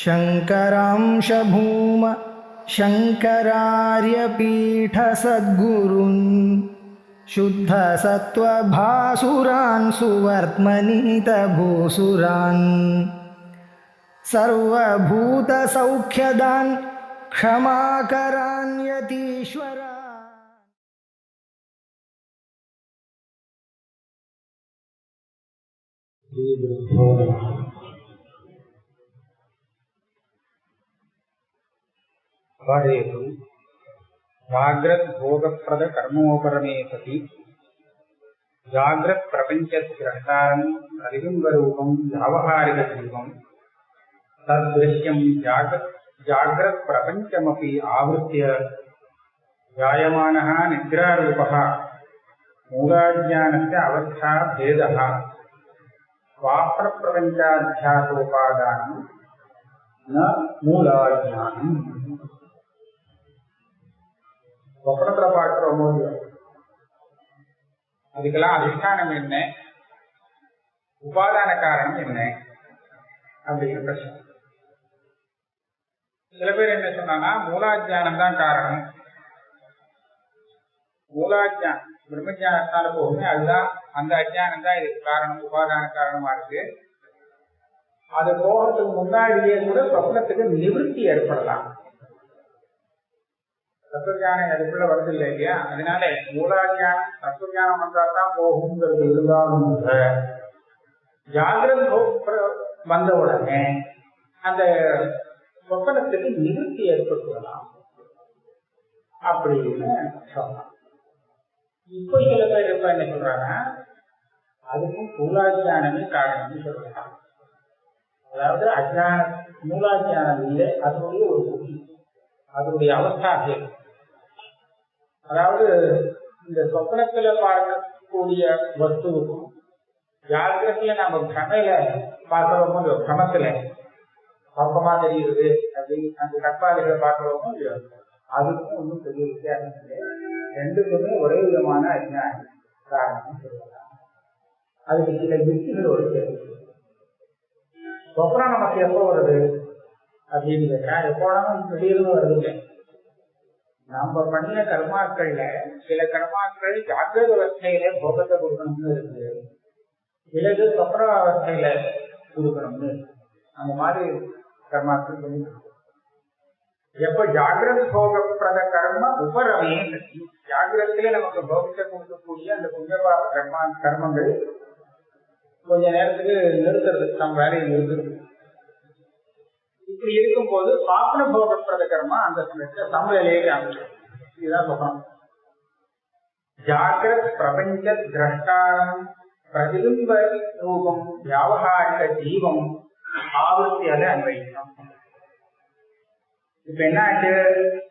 शङ्करांश भूम शङ्करार्यपीठसद्गुरून् शुद्धसत्त्वभासुरान् सुवर्त्मनीतभूसुरान् सर्वभूतसौख्यदान् क्षमाकरान् यतीश्वरान्। जाग्रत् भोगप्रद कर्मोपरमे सति जाग्रत् प्रपञ्चद्रष्टारं प्रतिबिम्बरूपं व्यावहारिकजीवं तद्दृश्यं जाग्रत् प्रपञ्चमपि आवृत्य जायमानः निद्रारूपः मूलाज्ञानस्य अवस्था भेदः स्वाप्नप्रपञ्चाध्यासोपादानं न मूलाज्ञानम्. சொப்பனத்தில் பார்க்கிறோமோ அதுக்கெல்லாம் அதிஷ்டானம் என்ன, உபாதான காரணம் என்ன அப்படிங்கிற பிரச்சனை. சில பேர் என்ன சொன்னா மூலாஜானம் தான் காரணம், மூலாஜானம் பிரம்மஜானத்தால போகுமே அதுதான், அந்த அஜானம் தான் இதுக்கு காரணம், உபாதான காரணமா இருக்கு. அது போகிறதுக்கு முன்னாடியே கூட சொப்னத்துக்கு நிவர்த்தி ஏற்படலாம். தத்துவஞானம் அதுக்குள்ள வருது இல்லை இல்லையா, அதனால மூலாஜானம் தத்துவஞானம் வந்தால்தான் போகுங்கிறது இருந்தாலும் ஜாகிரத வந்த உடனே அந்த சொப்பனத்துக்கு நிவர்த்தி ஏற்பட்டுவிடலாம் அப்படின்னு சொல்லலாம். இப்போ சில பேர் இப்ப என்ன சொல்றாங்க, அதுக்கும் மூலாஜானமே காரணம்னு சொல்றாங்க. அதாவது அஜான மூலாஜானம் இல்லை, அதனுடைய ஒரு புத்தி, அதனுடைய அவஸ்தாகே. அதாவது இந்த சொப்பனத்துல பார்க்கக்கூடிய வஸ்துவுக்கும் ஜாகிரத்துல நம்ம பிரமையில பார்க்கிறோமோ இல்லையோ, பிரமத்துல பக்கமா தெரியுது அப்படின்னு அந்த கற்பாதைகளை பார்க்கிறோமோ இல்லையோ, அதுக்கும் ஒன்றும் பெரிய வித்தியாசம் இல்லை. ரெண்டுக்குமே ஒரே விதமான அஜ்ஞான காரணம் சொல்லலாம். அதுக்கு சில யுக்திகள் ஒரு கேள்வி. சொப்பனம் நமக்கு எப்போ வருது அப்படின்னு கேட்டா, எப்போனாலும் திடீர்னு வருது இல்லை. நம்ம பண்ணின கர்மாக்கள்ல சில கர்மாக்கள் ஜாகிரத அவஸ்தையில போகத்தை கொடுக்கணும்னு இருக்கு, சிலது சொப்பன அவஸ்தையில கொடுக்கணும்னு அந்த மாதிரி கர்மாக்கள் பண்ணி. எப்ப ஜாகிரத போகப்பிரத கர்ம உபரமே, ஜாகிரத்திலே நமக்கு போகத்தை கொடுக்கக்கூடிய அந்த புண்ணியபாப கர்மங்கள் கொஞ்ச நேரத்துக்கு நிறுத்துறது, நம்ம வேலையை நிறுத்துறது. இப்படி இருக்கும்போது சாப்ன போகப்பிரத கர்மா அந்த சமயத்துல சமவேலையே காமிக்கும். இதுதான் சொல்லணும். ஜாகிரத் பிரபஞ்ச திரஷ்டாரம் பிரதிபிம்ப ரூபம் வியாவகாரிக ஜீவம் ஆவர்த்தியால அன்வைக்கணும். இப்ப என்ன ஆச்சு,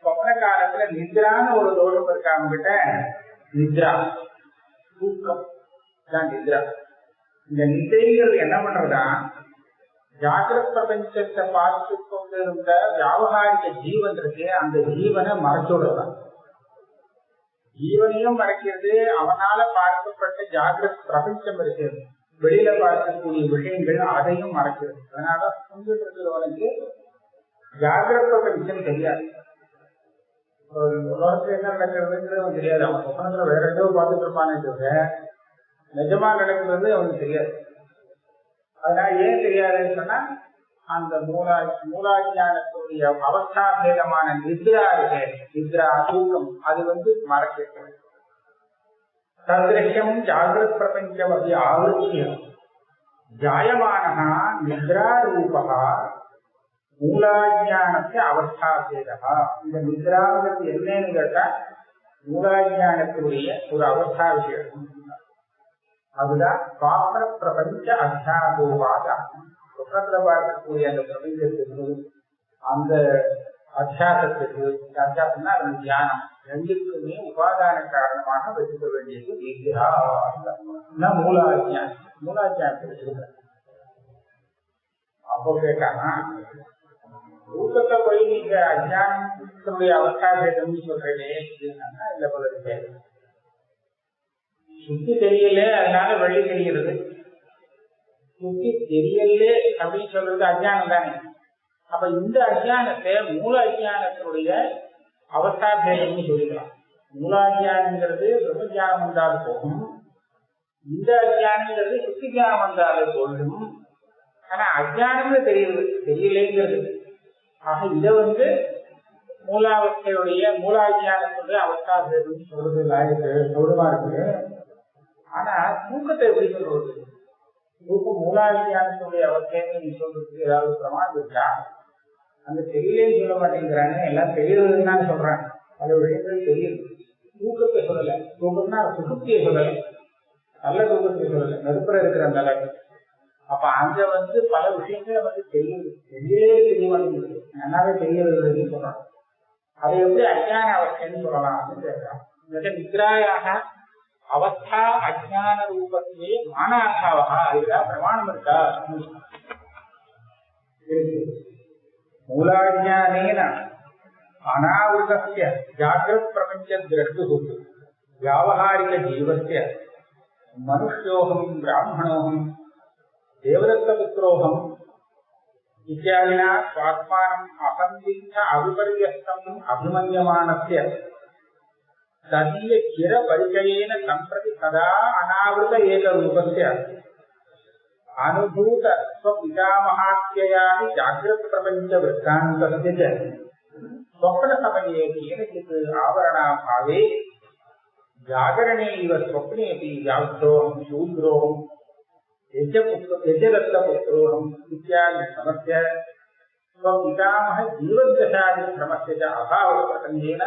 சொப்ன காலத்துல நித்ரான்னு ஒரு தோஷம் இருக்காங்க கிட்ட, நித்ரா தூக்கம் தான் நித்ரா. இந்த நித்ரைங்கிறது என்ன பண்றதா, ஜாகிரத பிரபஞ்சத்தை பார்த்து கொண்டு இருந்த வியாவகாரிக ஜீவன் இருக்கு, அந்த ஜீவனை மறைச்சுடுறதான். ஜீவனையும் மறைக்கிறது, அவனால பார்க்கப்பட்ட ஜாகிரத பிரபஞ்சம் இருக்கு, வெளியில பார்க்கக்கூடிய விஷயங்கள் அதையும் மறைக்கிறது. அதனால தூங்கிட்டு இருக்கிறவனுக்கு ஜாகிரத பிரபஞ்சம் தெரியாது, உலகத்துல என்ன நடக்கிறதுங்கிறது தெரியாது. அவன் சொப்பனத்துல வேற ஏதோ பார்த்துட்டு இருப்பானே தவிர நிஜமா நடக்கிறது அவனுக்கு தெரியாது. அதனால ஏன் தெரியாதுன்னு சொன்னா, அந்த மூலாஜானத்துடைய அவஸ்தா பேதமான நித்ரா இருக்கு, நித்ரா தூக்கம், அது மறைக்கிறது. தத்ருஷ்யம் ஜாகிரத் பிரபஞ்சம் அப்படி ஆவருத்தியம் ஜாயமானஹ நித்ரா ரூபஹ மூலாஜானத்தை அவஸ்தா பேதா. இந்த நித்ராங்கிறது என்னன்னு கேட்டா மூலாஜானத்துடைய ஒரு அவஸ்தா விஷயம். அதுதான் சுவாப்ன பிரபஞ்ச அத்தியாசோபாதம். சொப்னத்துல பார்க்கக்கூடிய அந்த பிரபஞ்சத்துக்கு, அந்த அத்தியாசத்துக்கு, அத்தியாசம்னா அது தியானம், ரெண்டுக்குமே உபாதான காரணமாக வச்சுக்க வேண்டியது வித்யா, மூலாஜானம். மூலாஜானத்தை வச்சுக்க. அப்போ கேட்டானா, ஊக்கத்தை போய் நீங்க அஜானத்தினுடைய அவஸ்தா பேதம்னு சொல்றீங்க இல்ல போல இருக்கு. சுத்தி தெரியல அதனால வெள்ளி தெரிகிறது, சுத்தி தெரியல அப்படின்னு சொல்றது அஜானம் தானே. அப்ப இந்த அஜ்ஞானத்தை மூல அஜ்ஞானத்தினுடைய அவஸ்தாபேதம்னு சொல்லிக்கலாம். மூலாஜ்ஞானங்கிறது பிரம்மஜானம் வந்தால் போகும், இந்த அஜ்ஞானங்கிறது சுத்தி ஜானம் வந்தாலே போகும். ஆனா அஜ்ஞானம்னு தெரியலைங்கிறது. ஆக இதை மூலாவஸ்தையுடைய மூலாஜ்ஞானத்துடைய அவஸ்தாபேதம் சொல்றது சௌரமா இருக்கு. ஆனா தூக்கத்தை எப்படி சொல்றது? தூக்கம் மூலாஜ்ஞானத்துடைய அவஸ்தைன்னு நீ சொல்றதுக்கு ஏதாவது பிரமாணம் இருக்கா? அந்த தெரியலேன்னு சொல்ல மாட்டேங்கிறாங்க, எல்லாம் தெரியுதுன்னு தான் சொல்றாங்க. பல விஷயங்கள் தெரியுது, தூக்கத்தை சொல்லல. தூக்கம்னா சுசுப்தியை சொல்லல, நல்ல தூக்கத்தை சொல்லல, நடுப்புற இருக்கிற அந்த அளவு. அப்ப அங்க பல விஷயங்கள் தெரியுது, தெரிய மாட்டேங்குது, நல்லாவே தெரியுதுன்னு சொல்றாங்க. அதை எப்படி அஜ்ஞான அவஸ்தைன்னு சொல்லலாம் அப்படின்னு கேட்கிறான். நித்ராயாக அவஸ்தா அஜ்ஞான ரூபத்திலே மானாசாவா, இதுதான் பிரமாணம் இருக்கா? மூலாஜ்ஞானேன அநாவிருதஸ்ய ஜாக்ரத் பிரபஞ்ச திரஷ்டுः வியாவஹாரிக ஜீவஸ்ய மனுஷ்யோகம் பிராமணோகம் தேவதத்தபுத்ரோகம் இத்தியாதினா ஸ்வாத்மானம் அசந்தித்த அவிபர்யஸ்தம் அபிமன்யமானஸ்ய ததீய கிர பரிச்சயேன சம்பிரதி சதா அநாவிருத ஏகரூபஸ்ய அனுபூத ஸ்வபிதாமஹாத்யயானி ஜாக்ரத் பிரபஞ்ச விருத்தாந்தஸ்ய ஸ்வப்ன சமயே கேனசித் ஆவரணாபாவே ஜாகரணே இவ ஸ்வப்னேபி வியாப்தோஹம் சூத்ரோஹம் யஜதத்தபுத்ரோஹம் இத்யாதி சமஸ்ய ஸ்வபிதாமஹ ஜீவத்தசாதி க்ரமஸ்ய ச அபாவப்ரசங்கேன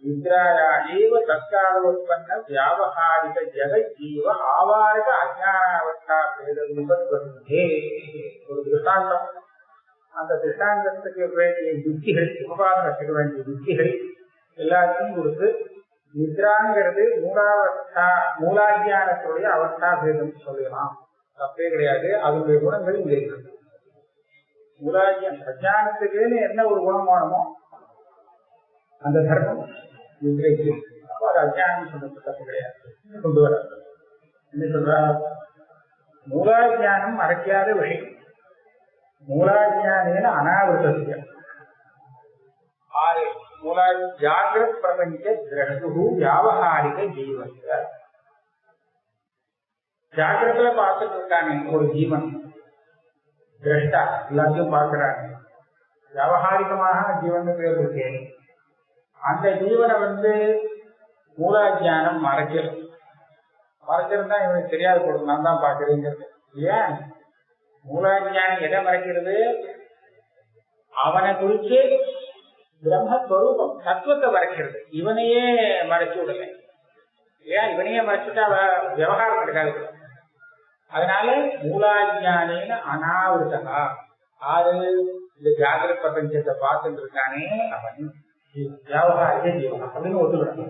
நித்ராயா ஏவ தற்காலோத்பன்ன வியாவஹாரிக ஜெகஜீவ ஆவாரக அஜ்ஞானாவஸ்தா பேதரூபத்வந்தே. ஒரு திருஷ்டாந்தம், அந்த திருஷ்டாந்தத்துக்கு வேண்டிய யுக்திகள், உபபாதனத்துக்கு வேண்டிய யுக்திகள் எல்லாத்தையும் கொடுத்து, நித்ராங்கிறது மூலாஜ்ஞானத்துடைய அவஸ்தா பேதம் சொல்லலாம், தப்பே கிடையாது. அதனுடைய குணங்கள் இங்கே இருக்கு. அஜ்ஞானத்துக்குன்னு என்ன ஒரு குணம் வேணுமோ அந்த தர்மம் நித்ரைக்கு, அப்போ அது அஜ்ஞானம் சொல்றது தப்பு கிடையாது, கொண்டு வர. என்ன சொல்றா? மூலாஜ்ஞானம் மறைக்காத விஷயம். மூலாஜ்ஞானேன அநாவிருதஸ்ய ஜாக்ரத் பிரபஞ்ச திரஷ்டுः வியாவஹாரிக ஜீவஸ்ய. ஜாகிரத்துல பார்த்துட்டு இருக்கானே ஒரு ஜீவன், திரஷ்டா, எல்லாத்தையும் பார்க்கிறாங்க. வியாவஹாரிகமாக ஜீவன் பேர் இருக்கேன். அந்த ஜீவனை மூலாஜ்ஞானம் மறைச்சிருந்தா இவனுக்கு தெரியாது போடும், நான் தான் பார்க்கிறேங்கிறது. ஏன் மூலாஜ்ஞானம் எதை மறைக்கிறது? அவனை குறிச்சு பிரம்மஸ்வரூபம் தத்துவத்தை மறைக்கிறது. இவனையே மறைச்சு விடல. ஏன் இவனையே மறைச்சுட்டா விவகாரம் இருக்காது. அதனால மூலாஜ்ஞானேன அநாவிருதா, ஆறு இந்த ஜாகிரத் பிரபஞ்சத்தை பார்த்துட்டு இருக்கானே அவன் வியாவஹாரிக ஜீவன் அப்படின்னு ஒத்துக்கிறாங்க.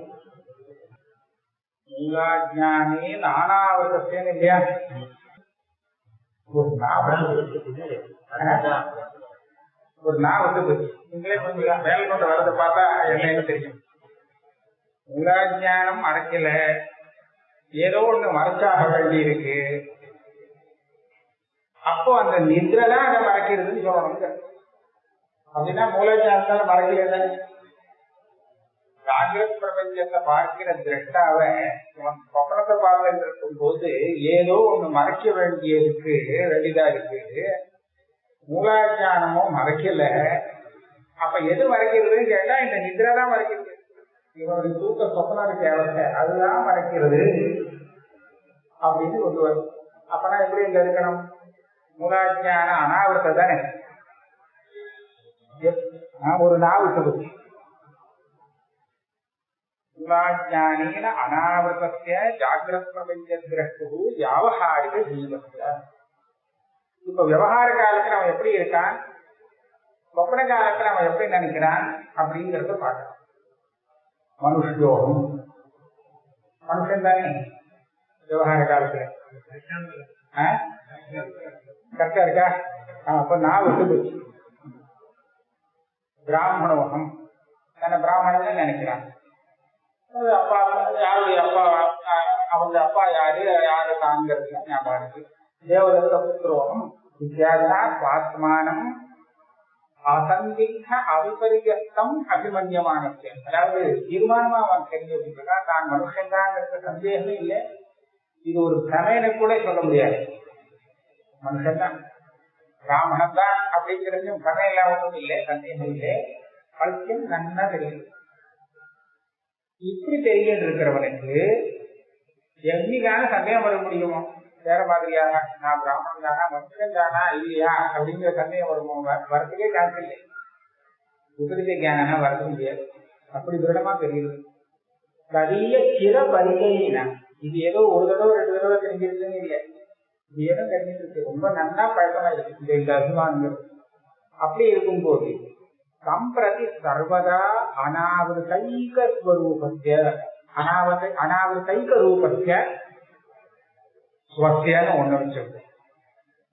மூலாஜ்ஞானே நானாவிருத்தேன்னு இல்லையா? ஒரு நான் போச்சு. நீங்களே கொஞ்சம் மேல கொண்டு வரதை பார்த்தா என்னன்னு தெரியும். மூலாஜ்ஞானம் மறைக்கல, ஏதோ ஒண்ணு மறைச்சாக வேண்டி இருக்கு. அப்போ அந்த நித்ரை தான் அதை மறைக்கிறதுன்னு சொல்லணும். அப்படின்னா மூலாஜ்ஞானத்தால மறைக்கல. ஜாகிரத் பிரபஞ்சத்தை பார்க்கிற திரஷ்டாவை சொப்பனத்தை பார்த்துட்டு இருக்கும் போது ஏதோ ஒண்ணு மறைக்க வேண்டியதா இருக்கு. மூலாஜ்ஞானமும் மறைக்கல. அப்ப எது மறைக்கிறதுன்னு கேட்டா இந்த நித்ரை தான் மறைக்கிறது. இவனுடைய தூக்க சொப்பனம் இருக்கு அவஸ்தை, அதுதான் மறைக்கிறது அப்படின்னு கொண்டு வரும். அப்பனா எப்படி இங்க இருக்கணும்? மூலாஜ்ஞான அனாவிரத்தை தானே, ஒரு நாவிட்டு பத்தி. மூலாஜ்ஞானேன அநாவிருதஸ்ய ஜாகிரத் பிரபஞ்ச திரஷ்டுः வியாவஹாரிக ஜீவஸ்ய. இப்ப விவகார காலத்துல அவன் எப்படி இருக்கான், சொப்பன காலத்துல அவன் எப்படி நினைக்கிறான் அப்படிங்கறத பார்க்கலாம். மனுஷ்யோகம், மனுஷன் தானே விவகார காலத்துல. கரெக்டா இருக்கா? அப்ப நான் விட்டு போச்சு. பிராமணோகம், தன்னை பிராமணன் நினைக்கிறான். அப்பா யாருடைய அப்பா, அவங்க அப்பா யாரு தாங்கிறது ஞாபகம் இருக்கு. தேவதத்த புத்திரோகம் இத்தியாதினா சுவாத்மானம் அசந்திக்த அவிபரியம் அபிமன்யமானது. அதாவது தீர்மானமா அவன் தெரிஞ்சு வச்சுருக்கான், தான் மனுஷன் தான் சந்தேகமே இல்லை. இது ஒரு பிரமேன கூட சொல்ல முடியாது, மனுஷன் தான் பிராமணன் தான் அப்படிங்கிறதும் பிரமே இல்லாமலும் இல்லை, சந்தேகம் இல்லை. பழக்கம் நன்னா தெரியும். இப்படி தெரிஞ்சுட்டு இருக்கிறவனுக்கு என்னைக்கான சந்தேகம் வர முடியுமோ? வேற மாதிரியாக நான் பிராமணன் தானா மனுஷன் தானா இல்லையா அப்படிங்கிற சந்தேகம் வருமோ? வரத்துக்கே சான்ஸ் இல்லை. விபரீத ஞானா வரது முடியாது. அப்படி திருடமா தெரியுது. நிறைய சிற பரிகையினா இது ஏதோ ஒரு தடவை 2 தடவை தெரிஞ்சிருக்குன்னு இல்லை, இது ஏதோ தெரிஞ்சிட்டு இருக்கு, ரொம்ப நன்னா பழக்கமா இருக்கு இந்த அபிமானங்கள். அப்படி இருக்கும்போது சம்பிரதி சர்வதா அனாவிருத்தைக ஸ்வரூபஸ்ய அனாவிருத்தைக ரூபஸ்ய ஸ்வஸ்யன்னு ஒண்ணு வச்சிருக்கு.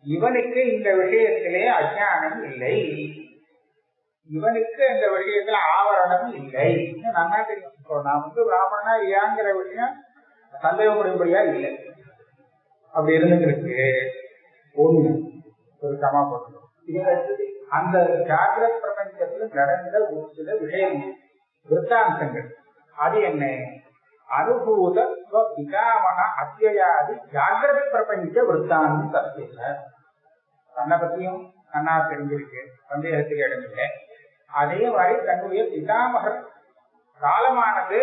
இவனுக்கு இந்த விஷயத்திலே அஜானம் இல்லை, இவனுக்கு இந்த விஷயத்துல ஆவரணம் இல்லை. நல்லா தெரியும். இப்போ நான் பிராமணனா இல்லையாங்கிற விஷயம் சந்தேகப்படும்படியா இல்லை. அப்படி இருந்துருக்கு ஒண்ணு ஒரு சமா போட்டோம். இது அந்த ஜாகிரத பிரபஞ்சத்துல நடந்த ஒரு சில விஷயங்கள் விருத்தாந்தங்கள். அது என்ன? அனுபூத பிதாமக அத்தியாதி ஜாகிரத பிரபஞ்ச விருத்தாந்தம் தரப்பேச. தன்னை பத்தியும் நன்னா தெரிஞ்சிருக்கு, சந்தேகத்துக்கு இடமில்லை. அதே மாதிரி தன்னுடைய பிதாமகர் காலமானது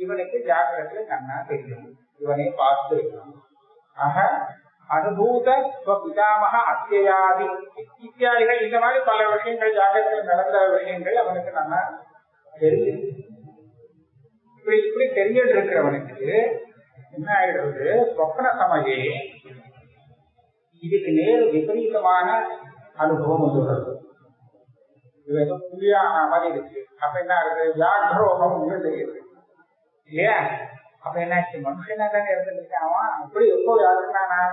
இவனுக்கு ஜாகிரத்துல நன்னா தெரியும், இவனை பார்த்து இருக்கணும். ஆக அனுபூத பிதாமக அத்தியாதி இத்தியாதிகள் இந்த மாதிரி பல விஷயங்கள் ஜாகிரத்தில் நடந்த விஷயங்கள் அவனுக்கு நல்லா தெரிஞ்சிருக்கு. இப்படி தெரிஞ்சிட்டு இருக்கிறவனுக்கு என்ன ஆயிடுறது? சொப்ன சமயே இதுக்கு நேரு விபரீதமான அனுபவம் வந்துடுறது. இது ஏதோ புரியான மாதிரி இருக்கு. அப்ப என்ன இருக்கு? ஜாகிரோகம் தெரியுது இல்லையா? அப்ப என்னாச்சு? மனுஷனா தானே இருந்துருக்கான். அப்படி எப்போ யாருன்னா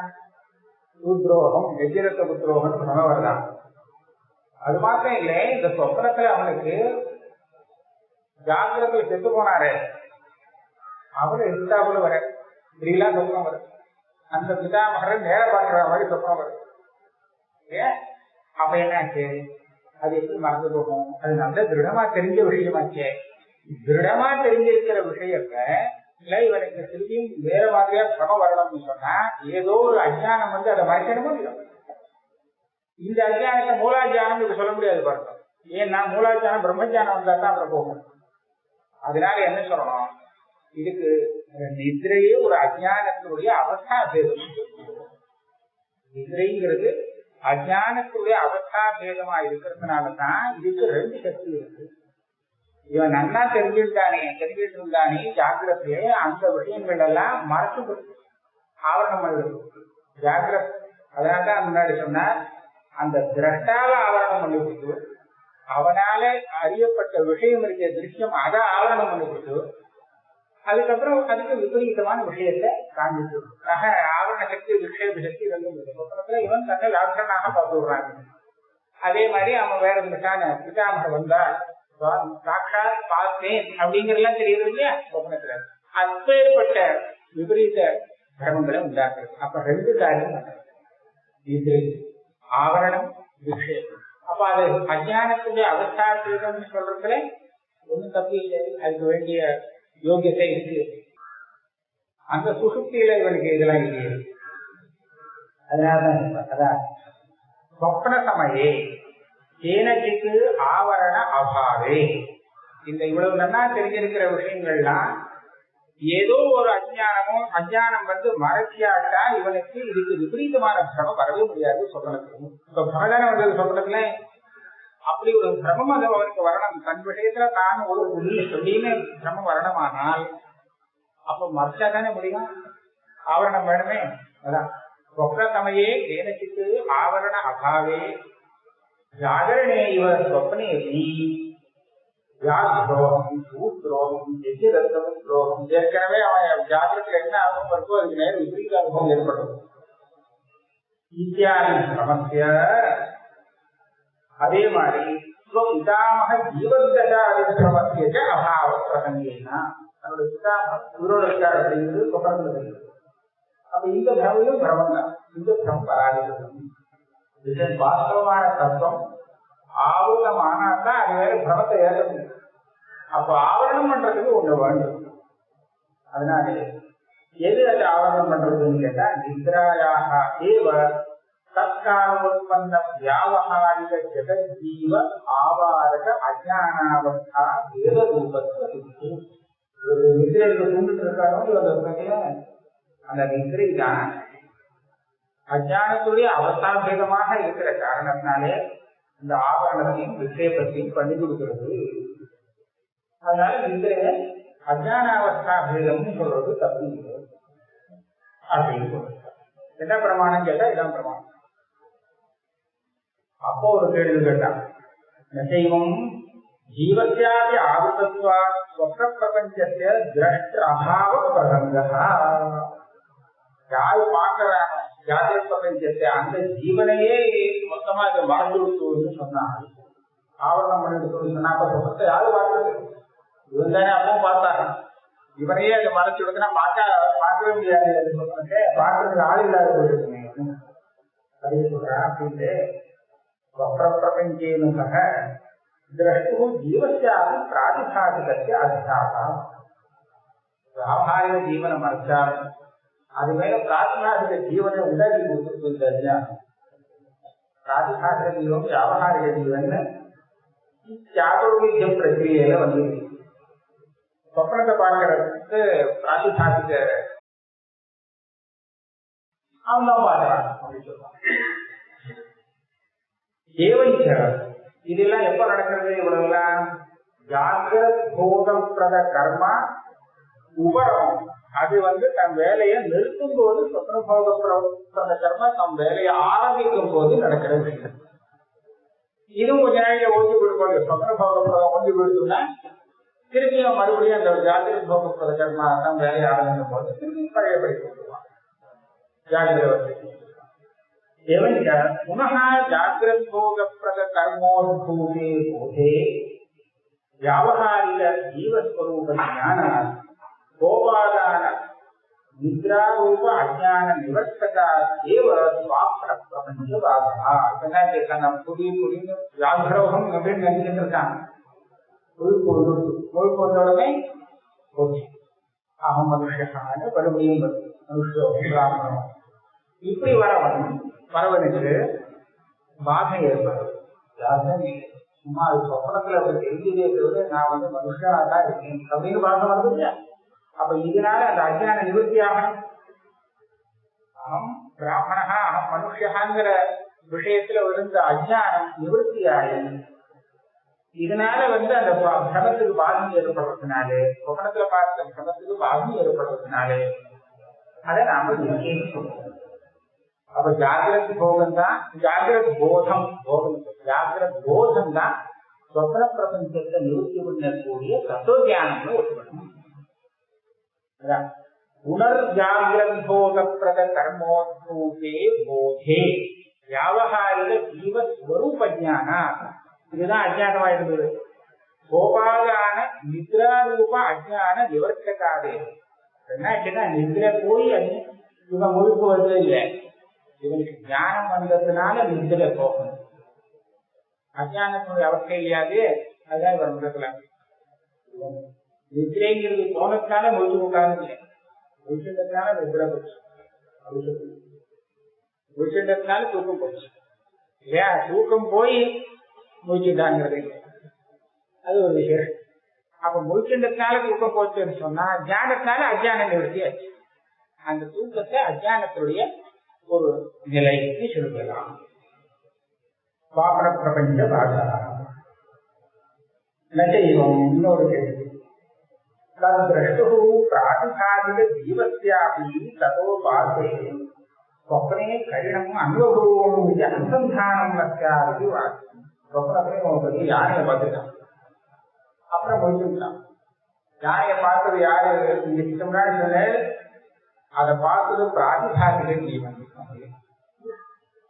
துரோகம் எஜிரத்த புத்திரோகம் வருதான். அது மாத்திரம் இல்லை, இந்த சொப்னத்துல அவனுக்கு ஜாகிரத்துல செத்து போனாரு, அவரு இருந்தாப்புல வர இப்படிலாம் சொப்னம் வரும். அந்த பிதாமகரை நேர பார்க்கிற மாதிரி சொப்னம் வரும். ஏன்? அப்ப என்னாச்சு? அது எப்படி மறந்து போகும்? அது நல்ல திருடமா தெரிஞ்ச விஷயமாச்சே. திருடமா தெரிஞ்சிருக்கிற விஷயத்த இல்ல இவனுக்கு திரும்பியும் வேற மாதிரியா சிரமம் வரணும்னு சொன்னா ஏதோ ஒரு அஜானம் அதை மறைக்கணுமோ இல்லை. இந்த அஜானத்தை மூலாஜானம் இப்ப சொல்ல முடியாது பாருங்க. ஏன்னா மூலாஜானம் பிரம்மஜானம் வந்தா தான் அப்புறம் போகும். அதனால என்ன சொல்லணும்? இதுக்கு நிதிரையே ஒரு அஜானத்தினுடைய அவஸ்தா பேதம். நிதிரைங்கிறது அஜானத்துடைய அவஸ்தா பேதமா இருக்கிறதுனாலதான் இதுக்கு 2 சக்தி இருக்கு. இவன் நன்னா தெரிஞ்சிட்டு இருந்தானே ஜாகிரதையே அந்த விஷயங்கள் எல்லாம் மறைச்சு ஆவரணம் பண்ணிருக்கு ஜாகிரத். அதனால்தான் முன்னாடி சொன்னார், அந்த திரஷ்டால ஆவரணம் பண்ணி கொடுத்து அவனால அறியப்பட்ட விஷயம் இருக்க திருஷ்யம் அதை ஆவரணம் பண்ணி கொடுத்து அதுக்கப்புறம் அதுக்கு விபரீதமான விஷயத்தை காண்பிச்சு. ஆக ஆவரண சக்தி விக்ஷேப சக்தி ரெண்டும் இவன் தன்னை லாட்சனாக பார்த்து விடுறாங்க. அதே மாதிரி அவன் வேற விட்டான பிதாமக வந்தா சாட்சாத் பார்த்தேன் அப்படிங்கறதெல்லாம் தெரியுது இல்லையா சொப்னத்துல. அப்பேற்பட்ட விபரீத தர்மங்களை உண்டாக்குறது. அப்ப 2 காரியம் இது ஆவரணம் விக்ஷேபம். அப்ப அது அஜானத்துடைய அவஸ்தா பேதம்னு சொல்றதுல ஒன்னும் தப்பு இல்லை, அதுக்கு வேண்டிய யோகியத்தை இருக்கு. அந்த சுசுப்தியில இவனுக்கு இதெல்லாம் இல்லையே. அதனாலதான் அதான் சொப்ன சமயே கேனச்சிக்கு ஆவரண அபாவே. இந்த இவ்வளவு நன்னா தெரிஞ்சிருக்கிற விஷயங்கள்லாம் ஏதோ ஒரு அஜானம் மறைச்சியாட்டா இவனுக்கு இதுக்கு விபரீதமான சிரமம் வரவே முடியாது. சொப்னத்துல இப்ப பிரமதானம் வந்தது சொப்னத்துல அப்படி ஒரு சிரமம் அது அவனுக்கு வரணும். தன் விஷயத்துல தான் ஒரு சொல்லின்னு சிரமம் வரணுமானால் அப்ப மறைச்சா தானே முடியும், ஆவரணம் வேணுமே. அதான் சொப்ன சமயே கேனச்சிக்கு ஆவரண அபாவே ஜாகரணே இவ சொப்னே துரோகம் துரோகம் எதிரத்தம் துரோகம். ஏற்கனவே அவன் ஜாகிரத்துல என்ன அனுபவம் இருக்கோ அதுக்கு நேரம் விபரீத அனுபவம் ஏற்படும். இத்தியாதி சமஸ்ய. அதே மாதிரி பிதாமக ஜீவதசமஸ்ய அபாவ பிரசங்கேனா தன்னுடைய பிதாமக உயிரோட இருக்கார் அப்படிங்கிறது சொப்னத்துல தெரியும். அப்ப இந்த பிரமையும் பிரமம் தான். இந்த பிரம் வராது. இதன் வாஸ்தவமான தத்துவம் ஆவு ஆவரணம் ஆனாதான் அது வேற பிரமத்தை ஏற்ற முடியும். அப்ப ஆவரணம் பண்றதுக்கு ஒண்ணு வேண்டும். அதனால எது அது ஆவரணம் பண்றதுன்னு கேட்டா நித்ராயாக ஏவ தற்காலோத்பன்ன வியாவகாரிக ஜெகஜீவ ஆவாரக அஜானாவஸ்தா வேத ரூபத்துக்கு ஒரு நிதிரைக்கு தூண்டுட்டு இருக்காரோ அந்த நிதிரை தான் அஜானத்துடைய அவஸ்தாபேதமாக இருக்கிற காரணத்தினாலே இந்த ஆவரணத்தையும் விஷயப்பத்தையும் பண்ணி கொடுக்கிறது. அதனால நிதிரைய அஜான அவஸ்தாபேதம்னு சொல்றது தப்பு அப்படின்னு சொல்றது. என்ன பிரமாணம் கேட்டா இதான் பிரமாணம். அப்போ ஒரு கேள்வி கேட்டான், நசைவம் ஜீவத்யாதி ஆவிதத்வா ஸ்வப்ன பிரபஞ்சத்திய திரஷ்ட அபாவ பிரசங்கா. யாரு பார்க்கிறாங்க ஜாகிர பிரபஞ்சத்தை அந்த ஜீவனையே மொத்தமா இதை மறந்து விடுத்துன்னு சொன்னாங்க. ஆவரணம் பண்ணிட்டு சொன்னா அப்ப சொப்பத்தை யாரு பார்க்கறது? இவன் தானே அப்பவும் பார்த்தாங்க. இவனையே அதை மறைச்சு விடுதுன்னா பார்க்கவே முடியாது சொன்னே. பார்க்கறதுக்கு ஆள் இல்லாத போயிருக்கு அப்படின்னு சொல்றா. அப்படின்ட்டு பிரபஞ்சேனு சக திரஷ்டு ஜீவஸ்யாதி பிராதிபாதிகத்திய அதிகாரம். வியாபாரிக ஜீவனை மறைச்சாலும் அது மேல பிராதிபாதிக ஜீவனை உண்டாக்கி கொடுத்துருக்கா. பிராதிபாதிக ஜீவன் வியாபாரிக ஜீவன் சாதுர்வித்ய பிரக்கிரியையில வந்து சொப்பனத்தை பார்க்கறதுக்கு பிராதிபாதிக அவன் தான் பார்க்கறான் அப்படின்னு சொல்றான். இதெல்லாம் எப்ப நடக்கிறது? இவ்வளவுலாம் ஜாகிரத் போதப்பிரத கர்மா உபரம் அது தன் வேலையை நிறுத்தும் போது, சொப்ன போதப்பிரத கர்மா தம் வேலையை ஆரம்பிக்கும் போது நடக்கிறது. இதுவும் கொஞ்ச நாளைக்கு ஓய்வு போயிடுவாங்க. சொப்ன போதப்பிரதம் ஓய்வு போயிடுச்சுன்னா திருப்பியும் மறுபடியும் அந்த ஜாகிரத் போதப்பிரத கர்மா தம் வேலையை ஆரம்பிக்கும் போது திருப்பி பழையபடி போட்டுருவாங்க. ஜாகிரத एवञ्च पुनः जाग्रद्भोगप्रद कर्मोद्भूते बोधे व्यावहारिक जीवस्वरूप ज्ञानात् गोपादान निद्रारूप अज्ञान निवर्तकात् एव स्वाप्न प्रपञ्चवादः. तन्न पुरी व्याघ्रोहम அப்படின்னு நினைச்சிட்டு இருக்காங்க. கோழிக்கொண்டோடனே போச்சு. அகம் மனுஷகான மறுபடியும் மனுஷோகம் பிராமணம் இப்படி வரவனுக்கு பாதம் ஏற்படும். சும்மா அது சொப்பனத்துல அப்படி தெரிஞ்சதே தவிர நான் மனுஷனா தான் இருக்கேன் அப்படின்னு பாதம் வருது இல்லையா? அப்ப இதனால அந்த அஜ்ஞான நிவர்த்தி ஆகணும். அகம் பிராமணா அகம் மனுஷகாங்கிற விஷயத்துல இருந்த அஜ்ஞானம் நிவர்த்தி ஆகும். இதனால அந்த பிரமத்துக்கு பாதம் ஏற்படுறதுனாலே, சொப்பனத்துல பார்த்த பிரமத்துக்கு பாதம் ஏற்படுறதுனாலே அதை நாம இருக்கேன்னு சொல்றோம். அப்ப ஜாகிரத் போகம் தான், ஜாகிரத் போதம் ஜாகிரத் போதம் தான் சொப்ன பிரபஞ்சத்தை நிவர்த்தி பண்ணக்கூடிய தத்துவஞானம்னு ஒட்டுக்கணும். உணர் ஜாகிரத் போக பிரத கர்மோத்பூதே போதே வியாவகாரிக ஜீவஸ்வரூப ஜான. இதுதான் அஜ்ஞானமா இருந்தது. கோபாலான நித்ராரூப அஜ்ஞான நிவர்த்தகாதே. என்னாச்சுன்னா நித்ரை போய் இவன் முழுப்பு வருது இல்லை, இவனுக்கு ஞானம் வந்ததுனால நிதிரை போகணும். அஜானத்தினுடைய அவஸ்தை இல்லையாது. அதுதான் இவர் முடக்கலாம். நிதிரைங்கிறது போனதுனால முழுச்சு உட்கார்ந்து இல்லை, முழிச்சதுனால நிதிரை போச்சு, முழிச்சதுனால தூக்கம் போச்சு இல்லையா? தூக்கம் போய் முழிச்சுட்டாங்கிறது அது ஒரு விஷயம். அப்ப முழிச்சதுனால தூக்கம் போச்சுன்னு சொன்னா ஞானத்தினால அஜான நிவர்த்தி ஆச்சு. அந்த தூக்கத்தை அஜானத்துடைய ஒரு நிலைக்கு சொல்லலாம். பாபர பிரபஞ்ச பாதா நச்சைவம். இன்னொரு கேள்வி, தத்ரஷ்டு பிராதிபாதிக ஜீவஸ்யாபி ததோ பாதே ஸ்வப்னே கரிணம் அனுபவம் அனுசந்தானம் நச்சாதி வாக்கியம். சொப்னத்திலே உங்களுக்கு யானையை பார்த்துட்டான், அப்புறம் முடிச்சுட்டான். யானையை பார்த்தது யாரு? இதுக்கு முன்னாடி சொன்ன அதை பார்த்தது பிராதிபாதிக ஜீவன்.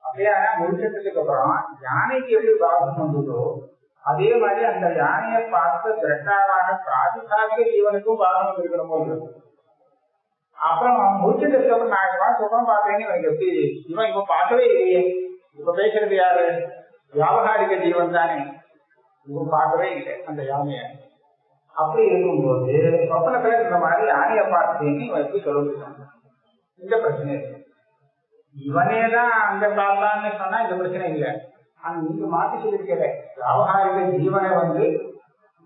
அப்படியே முடிச்சதுக்கு அப்புறம் யானைக்கு எப்படி பாகம் வந்ததோ அதே மாதிரி அந்த யானையை பார்த்த திரட்டாவான பிராதிபாதிக ஜீவனுக்கும் பாகம் வந்திருக்கிற போது அப்புறம் அவன் முடிச்சதுக்கு அப்புறம் நான் சுகம் பார்த்தேன்னு எனக்கு எப்படி இவன் பார்க்கவே இல்லையே. இப்ப பேசுறது யாரு? வியாவகாரிக ஜீவன் தானே. இவங்க பார்க்கவே இல்லை அந்த யானையை. அப்படி இருக்கும்போது சொப்பனத்துல இந்த மாதிரி யானையை பார்த்தேன்னு வச்சு சொல்லிட்டாங்க. இந்த பிரச்சனை இருக்கு. இவனேதான் அங்க பார்த்தான்னு சொன்னா இந்த பிரச்சனை இல்லை. ஆனா நீங்க மாத்தி சொல்லிருக்கிற வியாவகாரிக ஜீவனை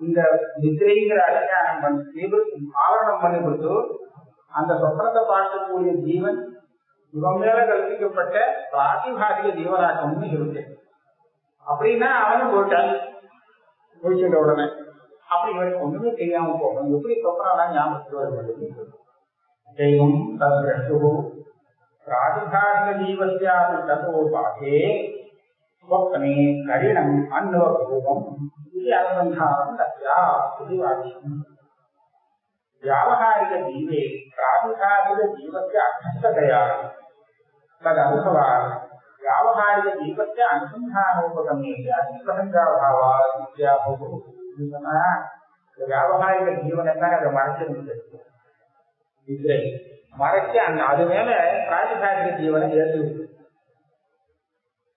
இந்த நித்திரைங்கிற அஜ்ஞானம் ஆவரணம் பண்ணி கொடுத்து அந்த சொப்பனத்தை பார்க்கக்கூடிய ஜீவன் இவன் மேல கல்பிக்கப்பட்ட பிராதிபாசிக ஜீவனாக்கம்னு சொல்லிட்டு அப்படின்னா அவனும் போயிட்டான். போயிட்ட உடனே அப்படி இவனுக்கு ஒண்ணுமே தெரியாம போகணும். எப்படி சொப்பனம் ஞாபகத்துக்கு வருவது? தெய்வம் தத்ரஷ்டு பிராதிபாசிக ஜீவஸ்யாபி ததோ பாகே ஸ்வப்னே கரிணம் அன்வபூவம் இது அனுசந்தானம் தஸ்யா இது வாக்கியம். व्यावहारिक जीवे प्रातिभासिक जीवस्य अर्थतया तदनुभवा व्यावहारिक जीवस्य अनुसंधानोपगमे अतिप्रसंगाभावात् इत्याहुः. व्यावहारिक जीवन அதை மறைச்சிருந்தது. இல்லை மறைச்சு அது மேல பிராதிபாசிக ஜீவனை ஏற்றுது.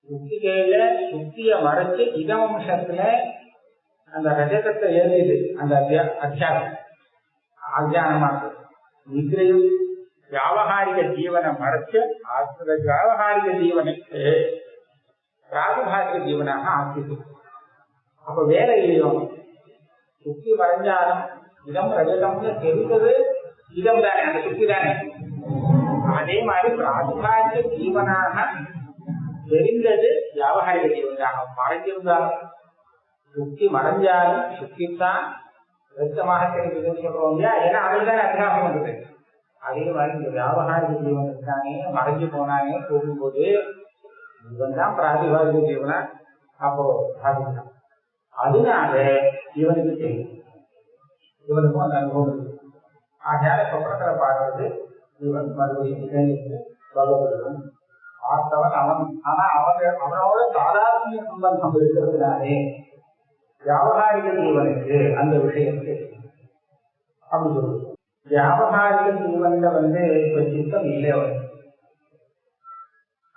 சுத்திகையில சுத்திய மறைச்சு இதவம்சத்துல அந்த ரஜகத்தை ஏறிது. அந்த அத்தியாசம் அஜானமா நிதிரையும் வியாவகாரிக ஜீவனை மறைச்சு வியாவகாரிக ஜீவனுக்கு பிராதிபாசிக ஜீவனாக ஆக்கிது. அப்ப வேற இல்லையோ சுத்தி மறைஞ்சாலும் இதம் ரஜதம்னு தெரிந்தது இதம் தானே, அந்த சுத்தி தானே. அதே மாதிரி பிராதிபாசிக ஜீவனாக தெரிந்தது வியாவகாரிக ஜீவனாக மறைஞ்சிருந்தாலும் சுத்தி மறைஞ்சாலும் சுத்தித்தான் வெத்தமாக தெரிஞ்சதுன்னு சொல்றோம் இல்லையா? ஏன்னா அதுதான் அத்தியாசம் வந்தது. அதே மாதிரி இந்த வியாவகாரிக ஜீவன் இருக்கானே மறைஞ்சு போனானே போகும்போது இவன் தான் பிராதிபாசிக ஜீவனா அப்போ சாதித்தான். அதனால இவனுக்கு தெரியும், இவனுக்கும் அந்த அனுபவம் இருக்கு. ஆகையால சொப்பனத்துல பார்க்கறது இவன் மறுபடியும் இணைந்து சொல்லப்படுவன் பார்த்தவன் அவன். ஆனா அவனோட சாதாரண சம்பந்தம் இருக்கிறதுனாலே வியாவகாரிக ஜீவனுக்கு அந்த விஷயத்தை அப்படி சொல்லுவோம். வியாவகாரிக ஜீவன்ல இப்ப சித்தம் இல்லை.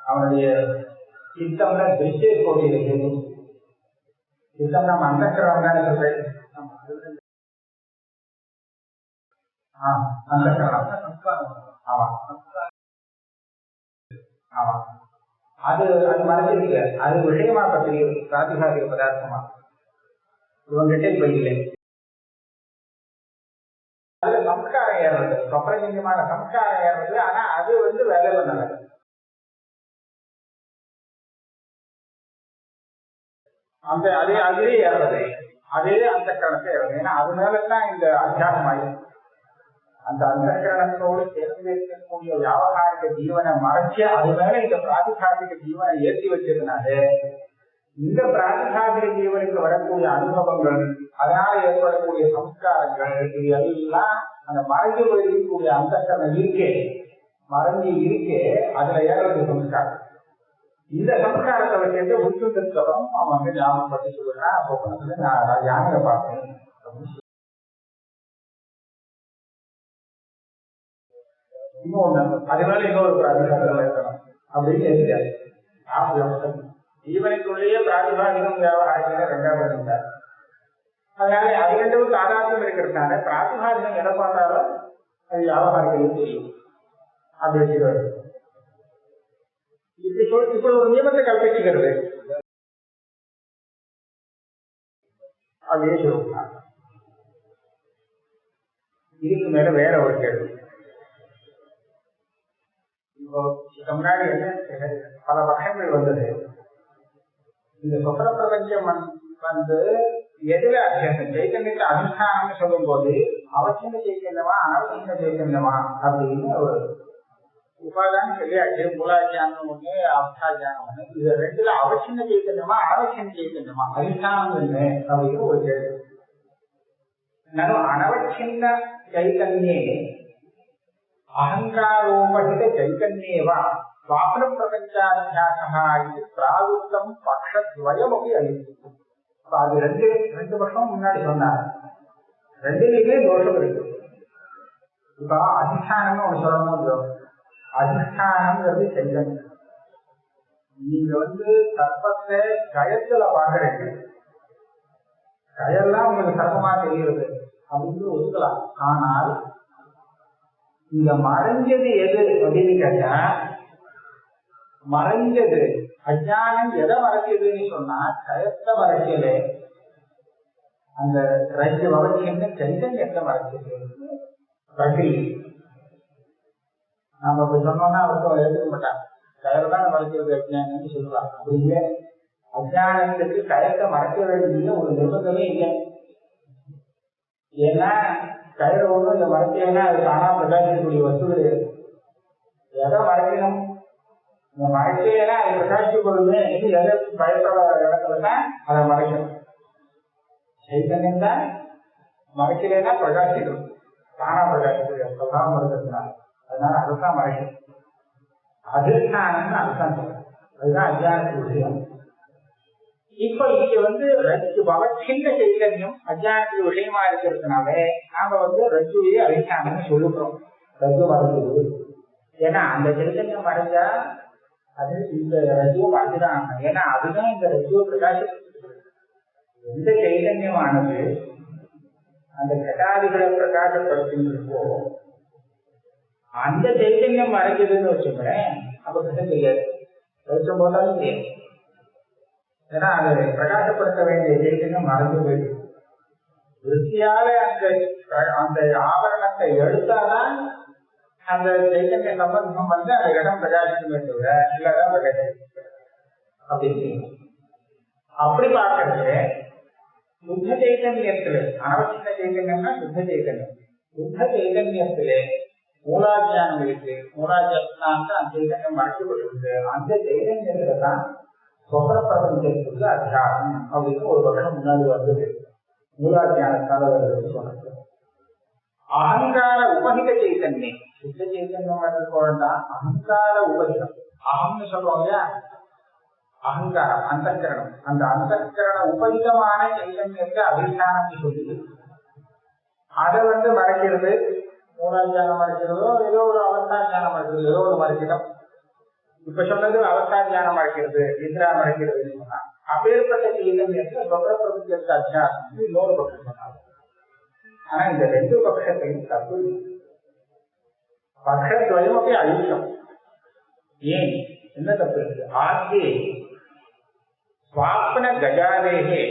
அவனுடைய சித்தம்ல திருஷ்ய கோடியில கேட்கும். சித்தம் நம்ம அந்தக்கிரம் தானே சொல்றேன். அந்தக்கிரம் ஆமா ஆமா அது மனசில் அது விஷயமா பற்றி பிராதிபாசிக பதார்த்தமா இவங்கிட்ட இப்ப இல்லை. அதுல சம்ஸ்காரம் ஏறது சொப்பரஜன்யமான சம்ஸ்காரம் ஏறது. ஆனா அது வேலையில நல்லது. அந்த அதே ஏறது அதே அந்த கணக்கு ஏறது. ஏன்னா அது மேலதான் இந்த அத்தியாசம் ஆயிடும். அந்த அந்தகரணத்தோடு சேர்ந்து இருக்கக்கூடிய வியாவகாரிக ஜீவனை மறைச்சு அது மேல இந்த பிராதிபாசிக ஜீவனை ஏற்றி வச்சதுனால இந்த பிராதிபாசிக ஜீவனுக்கு வரக்கூடிய அனுபவங்கள் அதனால ஏற்படக்கூடிய சம்ஸ்காரங்கள் இது எல்லாம் அந்த மறைஞ்சு போயிருக்கக்கூடிய அந்தகரணம் இருக்கே மறைஞ்சு இருக்கே அதுல ஏறது சம்ஸ்காரம். இந்த சம்ஸ்காரத்தை வச்சு உச்சுத்தம் அவன் ஞாபகப்பட்டு சொல்லுறான். சொப்பனத்துல நான் யானை பார்த்தேன். இன்னொன்னு அதனால இன்னொரு பிராதிபாசிகம் இருக்கணும் அப்படின்னு எழுதியாரு. ஜீவனுக்குள்ளேயே பிராதிபாசிகம் வியாவகாரிகம் ரெண்டாவது இருந்தார். அதனால அது ரெண்டும் சாதாரணம் இருக்கிறதுனால பிராதிபாசிகம் எதை பார்த்தாலும் அது வியாவகாரிகம் தெரியும். அப்படி வச்சுக்கிறது. இப்படி ஒரு நியமத்தை கல்பிச்சுக்கிறது அப்படியே சொல்லுவாங்க. இதுக்கு மேல வேற ஒரு கேள்வி. இப்போ முன்னாடி பல வகைகள் வந்தது. இந்த சொப்பன பிரபஞ்சம் எதுல அத்தியாசம் சைத்தன்யத்தை அதிஷ்டானம் சொல்லும் போது அவசிய சைத்தன்யமா அனவசிய சைத்தன்யமா அப்படின்னு ஒரு உபாதானம் சொல்லியாச்சு. மூலாஜானம் ஒண்ணு அவசாஜானம் ஒண்ணு. இது ரெண்டுல அவசிய சைத்தன்யமா அனவசிய சைத்தன்யமா அதிஷ்டானம் என்ன அப்படின்னு ஒரு கேள்வி. அனவசின்ன சைத்தன்யே அகங்காரோபகித சைத்தன்யேவா ஸ்வாப்ன பிரபஞ்சாத்தியாசா இது பிராவுத்தம் பக்ஷத்வயமபி அளிக்கும். அது ரெண்டு வருஷம் முன்னாடி சொன்னார். ரெண்டுலயுமே தோஷம் இருக்கு. இப்ப அதிஷ்டானம்னு ஒண்ணு சொல்லணும். அதிஷ்டானம்ங்கிறது சைத்தன்யம். நீங்க சர்ப்பத்தை கயத்துல பாக்குறீங்க. உங்களுக்கு சிரமமா தெரிகிறது அப்படின்னு ஒதுக்கலாம். ஆனால் இந்த மறைஞ்சது எது அப்படின்னு கேட்டா, மறைஞ்சது அஜானம் எதை மறைச்சதுன்னு சொன்னா கயத்தை மறைச்சது, அந்த ரஜ்ஜு வளர்ச்சின்னு சைதன்யத்தை மறைச்சது. ரஜி நாம இப்ப சொன்னோம்னா அவருக்கு எழுதுக்க மாட்டாங்க, கயரை தான் மறைக்கிறது அஜானம்னு சொல்லுவாங்க. அப்படி இல்லை, அஜானத்துக்கு கயத்தை மறைக்க வேண்டிய ஒரு நிபந்தமே இல்லை. ஏன்னா கயிறு ஒன்றும் இந்த மறைச்சேன்னா அது தானா பிரகாசிக்கக்கூடிய வஸ்து கிடையாது. எதை மறைக்கணும், இந்த மறைச்சேன்னா அது பிரகாசிக்க பொருள்னு இது எதை பயப்பட இடத்துலன்னா அதை மறைக்கணும். சைத்தன்யம் தான் மறைக்கலைன்னா பிரகாசிக்கணும், தானா பிரகாசிக்க பிரகாரம் இருக்கிறதுனால. அதனால அதுதான் மறைக்கணும். அதிஷ்டானம்னு அதுதான் சொல்றேன். அதுதான் அஜானத்துக்கு விஷயம். இப்ப இங்க ரஜ்ஜு வளர்ச்சின்ற சைத்தன்யம் அஜானத்துக்கு விஷயமா இருக்கிறதுனால நாம ரஜ்ஜுவையே அதிஷ்டானம்னு சொல்லுறோம். ரஜ்ஜு மறைஞ்சது ஏன்னா அந்த சைத்தன்யம் மறைஞ்சா அது இந்த ரஜ்ஜுவை மறைஞ்சுதான். ஏன்னா அதுதான் இந்த ரஜ்ஜுவை பிரகாசப்படுத்துகிறது. எந்த சைதன்யமானது அந்த கட்டாதிகளை பிரகாசப்படுத்திருக்கோ அந்த சைத்தன்யம் மறைஞ்சதுன்னு வச்சுக்கிறேன், அப்ப கிட்ட தெரியாது, வெளிச்சம் போட்டாலும் தெரியாது. ஏன்னா அதை பிரகாசப்படுத்த வேண்டிய சைத்தன்யம் மறைஞ்சு போயிடுது. விருத்தியால அந்த ஆவரணத்தை எடுத்தாதான் அந்த சைத்தன்ய சம்பந்தம் அந்த இடம் பிரகாசிக்குமே தவிர இல்லதான் பிரகாசிக்க அப்படின்னு. அப்படி பார்க்கறது சுத்த சைதன்யத்துல, அனவசிய சைதன்யம்னா சுத்த சைதன்யம். சுத்த சைதன்யத்திலே மூலாஜானம் இருக்கு. மூலாஜானத்தை அந்த சைதன்யம் மறைக்கப்பட்டிருக்கு. அந்த சைதன்யத்துலதான் சொப்ன பிரபஞ்சத்துக்கு அத்தியாசம் அப்படின்னு ஒரு வருஷம் முன்னாடி வந்தது. மூலாஜானத்தால வருது சொன்னது. அகங்கார உபகித சைத்தன்யம், சுத்த சைத்தன்யம் தான் அகங்கார உபகிதம். அகம்னு சொல்லுவோம் இல்லையா, அகங்காரம் அந்தக்கரணம். அந்த அந்தக்கரண உபகிதமான சைத்தன்யத்தை அதிஷ்டானம் சொல்லுது. அதை மறைக்கிறது, மூலாஜானம் மறைக்கிறதோ ஏதோ ஒரு அவஸ்தா ஞானம் மறைக்கிறது, ஏதோ ஒரு மறைக்கிடம். இப்ப சொன்னது அவஸ்தா ஞானம் மறைக்கிறது, நித்ரா மறைக்கிறதுன்னு சொன்னா அப்பேற்பட்ட சைதன்யத்தை சொப்ன பிரபஞ்சத்துக்கு அத்தியாசம் இன்னொரு பட்சம் சொன்னாங்க. ஆனா இந்த ரெண்டு பட்சத்தையும் தப்பு. பட்சத்வயம் அப்படி அழிச்சம். ஏன் என்ன தப்பு இருக்கு? ஆகிய ஸ்வாப்ன கஜாதேகே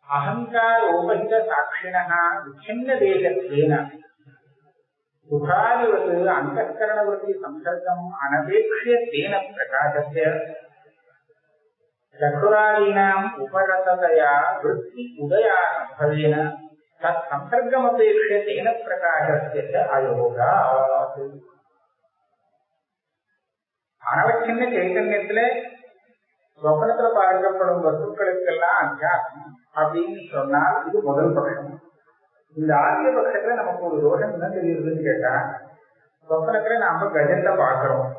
அகங்கார உபகித சாட்சிணா விச்சின்ன தேசத்வேன சுகாதிவத் அந்தఃகரண விருத்தி சம்சர்க்கம் அனபேக்ஷ்ய தேன பிரகாசஸ்ய சக்ராதீனாம் உபரததயா விருத்தி உதயானுபவேன தத் சம்சர்க்கமபேக்ஷ்ய தேன பிரகாசஸ்ய அயோகாத். அனவச்சின்ன சைதன்யத்துல சொப்பனத்துல பார்க்கப்படும் வஸ்துக்களுக்கெல்லாம் அத்தியாசம் அப்படின்னு சொன்னால் இது முதல் பட்சம். இந்த ஆகிய பட்சத்துல நமக்கு ஒரு தோஷம் என்ன தெரியுதுன்னு கேட்டா, சொப்பனத்துல நாம கஜத்தை பார்க்கிறோம்.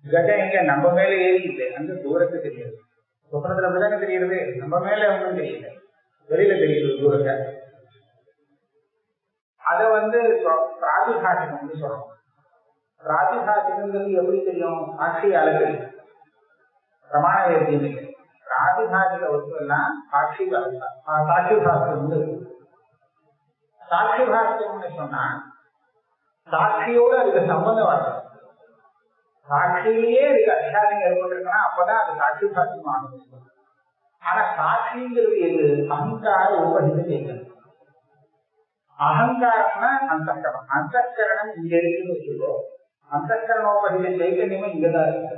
கஜம் எங்க நம்ம மேல ஏறி இல்லை, அந்த தூரத்தை தெரியுது. சொப்பனத்துல அப்படிதானே தெரியுது, நம்ம மேல ஒன்றும் தெரியல, வெளியில தெரியுது தூரத்தை. அதை பிராதிபாசிகம்னு சொல்றோம். பிராதிபாசிகங்கிறது எப்படி தெரியும்? சாட்சியால தெரியும், பிரமாண வேத்தியம் இல்லை. பிராதிபாசிக வஸ்து எல்லாம் சாட்சி பாஸ்யம். சாட்சி பாஸ்யம்னு சொன்னா சாட்சியோடு அதுக்கு சம்பந்தம் வரணும். சாட்சியிலேயே அதுக்கு அத்தியாசம் ஏற்பட்டிருக்குன்னா அப்பதான் அது சாட்சி பாஸ்யம் ஆகும். ஆனா சாட்சிங்கிறது எது? அகங்கார உபகித சைதன்யம். அகங்காரம்னா அந்தఃகரணம். அந்தःகரணம் இங்க இருக்குன்னு வச்சுக்கோ, அந்தःகரணோபகித சைதன்யமும் இங்கதான் இருக்கு.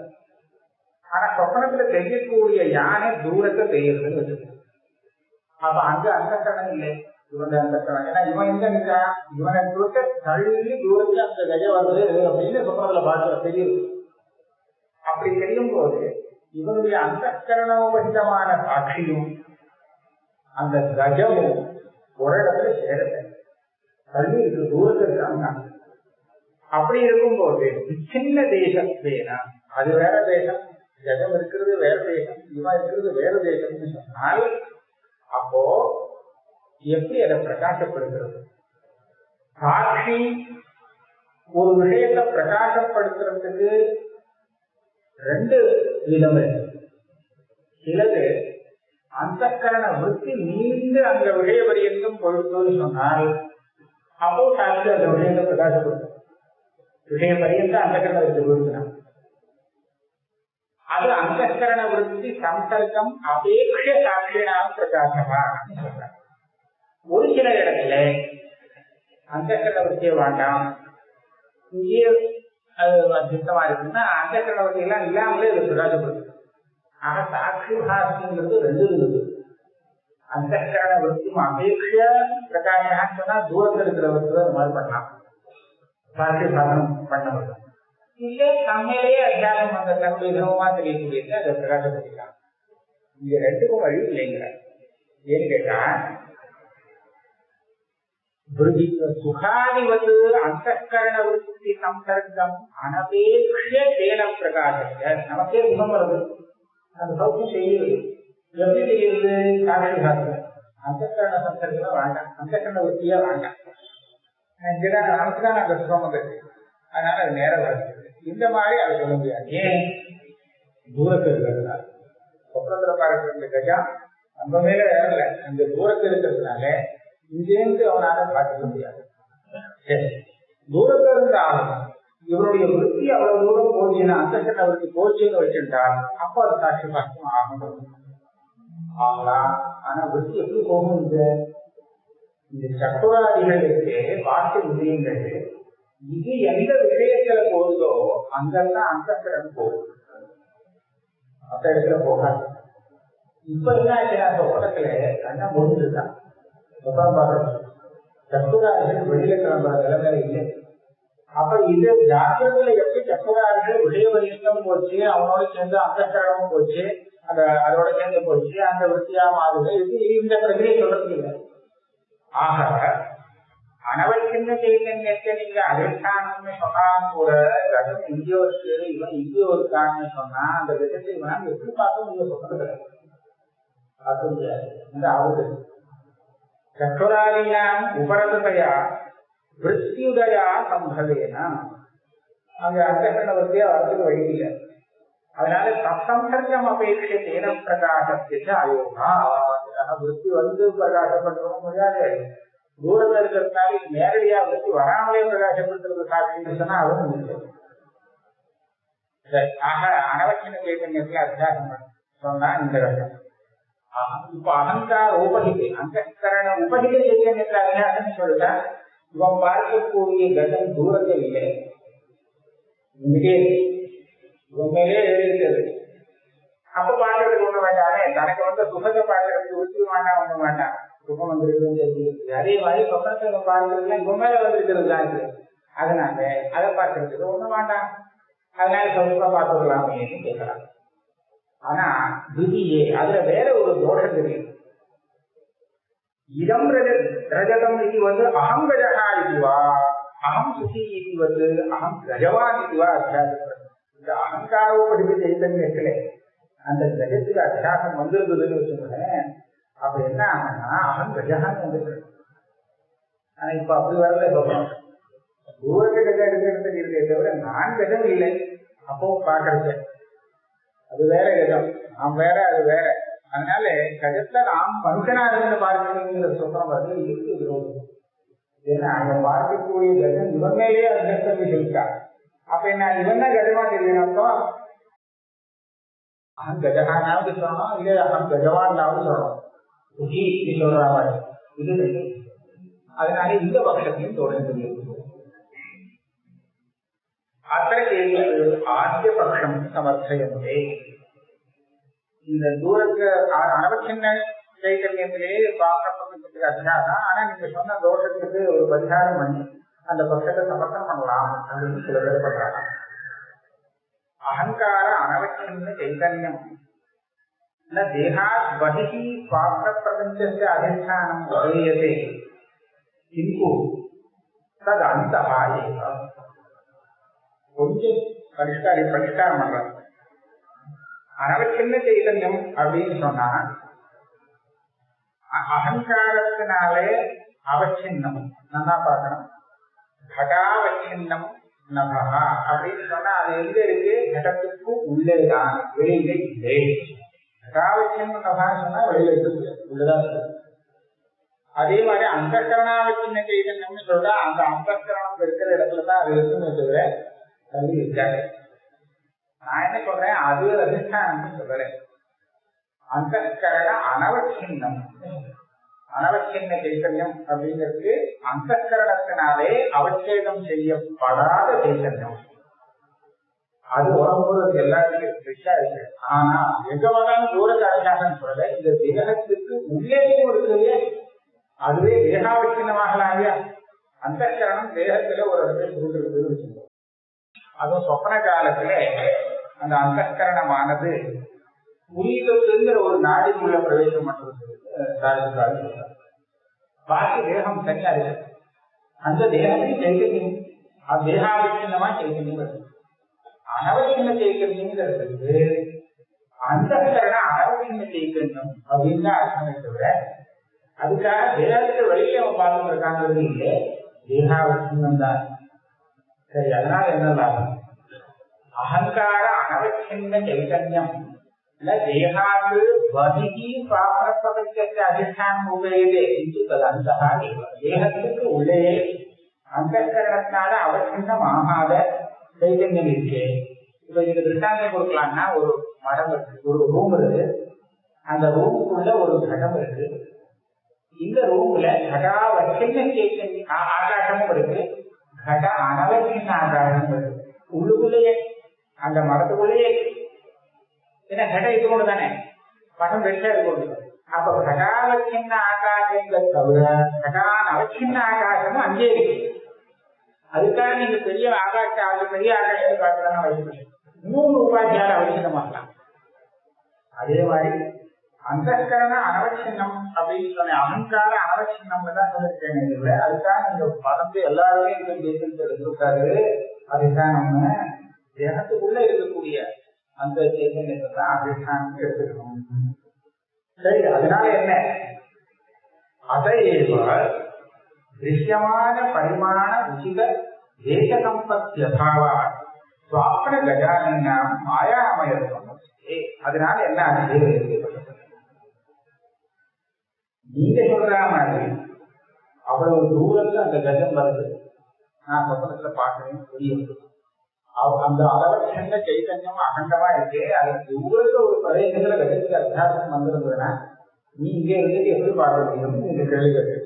ஆனா சொப்பனத்துல தெரியக்கூடிய யானை தூரத்தை தெரியுதுன்னு வச்சுக்கோ, அப்ப அங்க அந்தःகரணம் இல்லை, இவன் அந்தःகரணம். ஏன்னா இவன் எங்க நிற்கா, இவனை தூரத்தை தள்ளி தூரத்துல அந்த கஜ வருது அப்படின்னு சொப்பனத்துல பார்க்க தெரியுது. அப்படி தெரியும் போது இவனுடைய அந்தःகரணோபகிதமான சாட்சியும் அந்த கஜமும் ஒரு இடத்துல சேரத்தை தள்ளி இருக்கு, தூரத்துல இருக்காங்க. அப்படி இருக்கும்போது சின்ன தேசம் வேணா, அது வேற தேசம், கஜம் இருக்கிறது வேற தேசம், இவன் இருக்கிறது வேற தேசம்னு சொன்னால் அப்போ எப்படி அதை பிரகாசப்படுத்துறது? சாட்சி ஒரு விஷயத்தை பிரகாசப்படுத்துறதுக்கு ரெண்டு விதம் இருக்கு. சிலது அந்தக்கரண விருத்தி நீண்டு அந்த விஷய பரியந்தம் பொழுதுன்னு சொன்னால் அப்போ சாட்சி அந்த விஷயத்தை பிரகாசப்படுத்தும். விஷய பரியந்த அந்தக்கரண விருத்தி விருத்தினான். அது அந்தக்கரண விருத்தி சம்பர்க்கம் அபேட்ச சாட்சியினால பிரகாசமா சொல்றாங்க. ஒரு சில இடத்துல அந்தக்கரண விருத்தியை வேண்டாம், இங்கே அது சித்தமா இருக்குன்னா அந்தக்கரண விருத்தி எல்லாம் இல்லாமலே இது பிரகாசப்படுத்தும். ஆனா சாட்சி பாசங்கிறது ரெண்டு இருக்குது. அந்தக்கரண விருத்தியும் அபேட்ச பிரகாசம் சொன்னா தூரத்தில் இருக்கிறவருக்கு அது மாதிரி பண்ணலாம், சாட்சி பாசனம் பண்ண இல்ல நம்மளையே அத்தியாசம் அந்த தன்னுடைய தினமா தெரியக்கூடியது அதை பிரகாசப்படுத்திக்கலாம். இங்க ரெண்டுக்கும் வழி இல்லைங்கிற. ஏன்னு கேட்டா சுகாதிவது அந்தக்கரண விருத்தி சம்பர்க்கம் அனபேட்ச தேன பிரகாசத்தை நமக்கே குணம் வருது. அந்த சௌக்கியம் செய்யுது. எப்படி செய்யுது? சாட்சி பாசனம் அந்தக்கரண சம்பர்க்கம் வேண்டாம், அந்தக்கரண விருத்தியா வேண்டாம். நமக்குதான் அந்த சுகம் வந்துருக்கு, அதனால அது நேரம் வருது. இந்த மாதிரி அதை சொல்ல முடியாது. ஏன்? தூரத்தில் இருக்கிறதுனால. சொப்பனத்துல பார்க்கிற கஜா நம்ம மேல வேறல, இந்த தூரத்தில் இருக்கிறதுனால இங்கேருந்து அவனால பார்த்துக்க முடியாது. சரி, தூரத்தில் இருந்தாலும் இவருடைய விருத்தி அவ்வளவு தூரம் போச்சுன்னா அந்தக்கண்ண அவருக்கு போச்சுன்னு வச்சுட்டால் அப்போ அது சாட்சி பாசம் ஆகணும் ஆகலாம். ஆனா விருத்தி எப்படி போகும்? இந்த சக்கராதிகளுக்கு வாக்கு விஷயங்கள் இது எந்த விஷயத்துல போகுதோ அங்கெல்லாம் அந்தக்கரணம் போகும், மற்ற இடத்துல போகாது. இப்ப என்ன சொப்பனத்துல கண்ணா முடிஞ்சுதான் சொப்பனம் பார்க்கறது, சக்கராதிகள் வெளியில கிளம்புற நிலைமை இல்லை. அப்ப இது ஜாக்கிரத்துல எப்படி சக்கராதிகள் விஷய வரிசம் போச்சு, அவனோட சேர்ந்து அந்தக்கரணமும் போச்சு, அதோட சேர்ந்து போச்சு, அந்த விருத்தியா மாறுது. இது இந்த பிரகிரியை சொல்றது இல்லை. ஆக அனவச்சின்ன சைதன்யத்தை நீங்க அதிஷ்டானம்னு சொன்னாலும் கூட கடம் இங்கேயோ இருக்கு, இவன் இங்கேயோ இருக்கான்னு சொன்னா அந்த விஷயத்தை இவனால எப்படி பார்க்க நீங்க சொல்றது பார்க்க முடியாது. இந்த ஆகுது சக்கராதியாம் உபரதையா விருத்தியுதயா சம்பவேனா அங்க அந்தக்கரண விருத்தியா வரதுக்கு வழி இல்லை. அதனால சம்சர்க்கம் அபேட்ச தேன பிரகாசத்துக்கு அயோகா விருத்தி வந்து பிரகாசப்படுத்தவும் முடியாது. தூரத்தில் இருக்கிறதுனால நேரடியா விருத்தி வராமலே பிரகாசப்படுத்துறது சாட்சின்னு சொன்னா அதுவும் இல்லை. ஆக அனவச்சின்ன சைதன்யத்துல அத்தியாசம் சொன்னா இந்த கட்டம். இப்ப அகங்கார உபகிதை அந்தக்கரண உபகித சைதன்யத்துல அத்தியாசம் சொல்லிட்டா இவன் பார்க்கக்கூடிய கதம் தூரத்தில் இல்லை, உண்மையிலே எழுதிருக்கிறது. அப்ப பார்க்கறதுக்கு ஒண்ணு வேண்டாமே, தனக்கு வந்து சுகத்தை பார்க்கறதுக்கு விட்டு வேண்டாம், ஒண்ணு வேண்டாம், சுகம் வந்திருக்குன்னு. அதே மாதிரி சொப்பனத்தை பார்க்கறதுலாம் இவன் மேல வந்திருக்கிறது தான் இருக்கு. அதனால அதை பார்க்கறதுக்கு ஒண்ணு வேண்டாம், அதனால சொப்பனை பார்த்துக்கலாமே கேட்கலாம். ஆனா விதியே அதுல வேற ஒரு தோஷம் தெரியும். இடம் ரஜதம் இது வந்து அகம் கஜகா இதுவா அகம் சுகி இது வந்து அகம் கஜவான் இதுவா அத்தியாசம். இந்த அகங்காரோபடித்த சைதன்யத்துல அந்த கஜத்துக்கு அத்தியாசம் வந்திருந்ததுன்னு வச்சுக்கோங்க. அப்ப என்ன ஆகும்னா அகம் கஜகான்னு வந்துருக்கு. ஆனா இப்ப அப்படி வரல. தூரத்து கஜா இருக்கிறது இருக்கே தவிர நான் கஜம் இல்லை. அப்போ பாக்குறது அது வேற கஜம், நாம் வேற அது வேற. அதனால கஜத்துல நாம் மனுஷனா இருந்து பார்க்கணுங்கிற சொப்பனம் வந்து இருக்கு விரோதம். ஏன்னா அங்க பார்க்கக்கூடிய கஜம் இவன் மேலேயே அத்தியஸ்தம் சொல்லிட்டாங்க. அப்ப என்ன இவன் தான் கஜமா தெரியணும்ப்பா. அகம் கஜகானாவது சொல்லணும், இல்ல அகம் கஜவான்னாவது சொல்லணும். சொல்ற மாதிரி இது. அதனால இந்த பட்சத்தையும் தொடர்ந்து அத்தகைய ஆத்திய பட்சம் சமர்த்தையந்தே. இந்த தூரத்து அனவச்சின்ன சைதன்யத்திலேயே பார்க்கறதுக்கு அத்தியாசம். ஆனா நீங்க சொன்ன தோஷத்துக்கு ஒரு பரிகாரம் பண்ணி அந்த பட்சத்தை சமர்த்தம் பண்ணலாம் அப்படின்னு சில பேர் பண்றாங்க. அகங்கார அனவச்சின்ன சைதன்யம் தேகாத் பகிஹி பாத்திர பிரபஞ்சஸ்ய அதிஷ்டானம் உதயதே கிந்து தத் அந்தஹ ஏவ. கொஞ்சம் பரிஷ்காரம் பண்றாங்க. அனவச்சின்ன சைதன்யம் அப்படின்னு சொன்னா அகங்காரத்தினாலே அவச்சின்னம் நல்லா பார்க்கணும். கடாவச்சின்னம் நபா அப்படின்னு சொன்னா அது எங்க இருக்கு? கடத்துக்கு உள்ளேதான், வெளியில இல்லை. கடாவச்சின்னமாக சொன்னா வெளியில இருக்கு, உள்ளதான் இருக்கு. அதே மாதிரி அந்தக்கரணாவச்சின்ன சைதன்யம்னு சொல்றா, அந்த அந்தக்கரணம் இருக்கிற இடத்துலதான் அது இருக்குன்னு தவிர அது இருக்காது. நான் என்ன சொல்றேன், அது அதிஷ்டானம் சொல்றேன். அந்தக்கரண அனவச்சின்னம், அனவச்சின்ன சைத்தன்யம் அப்படிங்கிறது அந்தக்கரணத்தினாலே அவச்சேதம் செய்யப்படாத சைத்தன்யம். அது வரும்போது அது எல்லாருக்கும் ஃப்ரெஷ்ஷா இருக்கு. ஆனா எங்க வந்தாலும் தூரத்தை அடையாளம் சொல்ல, இந்த தேகத்துக்கு உள்ளேயும் இருக்கிறதே அதுவே தேகாவச்சின்னமாகலாங்க. அந்தக்கரணம் தேகத்துல ஒரு இடத்துல சொல்றது வச்சுக்கோம். அதுவும் சொப்பன காலத்துல அந்த அந்தக்கரணமானது புரிதல்ங்கிற ஒரு நாடிக்குள்ள பிரவேசம் பண்றது. பாக்கி தேகம் தனியா இருக்கு. அந்த தேகத்தையும் சைத்தன்யம், அது தேகாவச்சின்னமா சைத்தன்யம் வருது. அனவச்சின்ன சைத்தன்யங்கிறது அந்தக்கரண அனவச்சின்ன சைத்தன்யம் அப்படின்னு தான் அர்த்தமே தவிர, அதுக்காக தேகத்தை வெளியே அவன் பார்த்து இருக்காங்கிறது இல்லை, தேகாவச்சின்னம் தான். சரி, அதனால என்ன லாபம்? அகங்கார அனவச்சின்ன சைத்தன்யம் தேகாது வதிகி பாப்ரபஞ்சத்தை அதிஷ்டானம் உபயோகே அந்த தேகத்துக்கு உள்ளே அந்தக்கரணத்தினால அவச்சின்னம் ஆகாத சைதன்யம் இருக்கு. இப்ப இதுக்கு திருஷ்டாந்தம் கொடுக்கலாம்னா, ஒரு மரம் இருக்கு, ஒரு ரூம் இருக்கு, அந்த ரூமுக்குள்ள ஒரு கடம் இருக்கு. இந்த ரூம்ல கடவச்சின்ன சைத்தன்யம் ஆகாசமும் இருக்கு, கட அனவச்சின்ன ஆகாசமும் இருக்கு. உள்ளுக்குள்ளேயே அந்த மரத்துக்குள்ளேயே, ஏன்னா கட இது கொண்டு தானே படம் பெருசா இது கொண்டு. அப்ப கடாவச்சின்ன ஆகாசங்களை தவிர கடான் அவச்சின்ன ஆகாசமும் அங்கே இருக்கு. அதுக்காக நீங்க பெரிய ஆகாச பெரிய ஆகாசத்தை பார்க்கலாம் வச்சுக்கணும், 3 உபாத்தியால அவசியமாகலாம். அதே மாதிரி அந்தக்கரண அனவச்சின்னம் அப்படின்னு சொன்ன அகங்கார அனவச்சின்னம் தான் சொல்லிருக்கேன். அதுக்காக நீங்க பறந்து எல்லாருமே எடுத்துருக்காரு. அதுதான் நம்ம தேகத்துக்குள்ள இருக்கக்கூடிய அந்த சைதன்யத்தை தான் அதிஷ்டானம் எடுத்துக்கணும். சரி, அதனால என்ன, அதையேவ திருஷ்யமான பரிமாண உச்சித தேச சம்பத்தி அபாவா சுவாப்ன கஜானா மாயாமயத்துவம். அதனால என்ன ஆச்சு, நீங்க சொல்ற மாதிரி அவ்வளவு தூரத்துல அந்த கஜம் வருது, நான் சொப்பனத்துல பாக்குறேன், புரியும். அந்த அளவற்ற சைதன்யம் அகண்டமா இருக்கு. அது தூரத்துல ஒரு பிரதேசத்துல கஜத்துக்கு அத்தியாசம் வந்திருந்ததுன்னா நீ இங்க இருந்துட்டு எப்படி பார்க்க முடியும்? நீங்க கேள்வி கேட்டு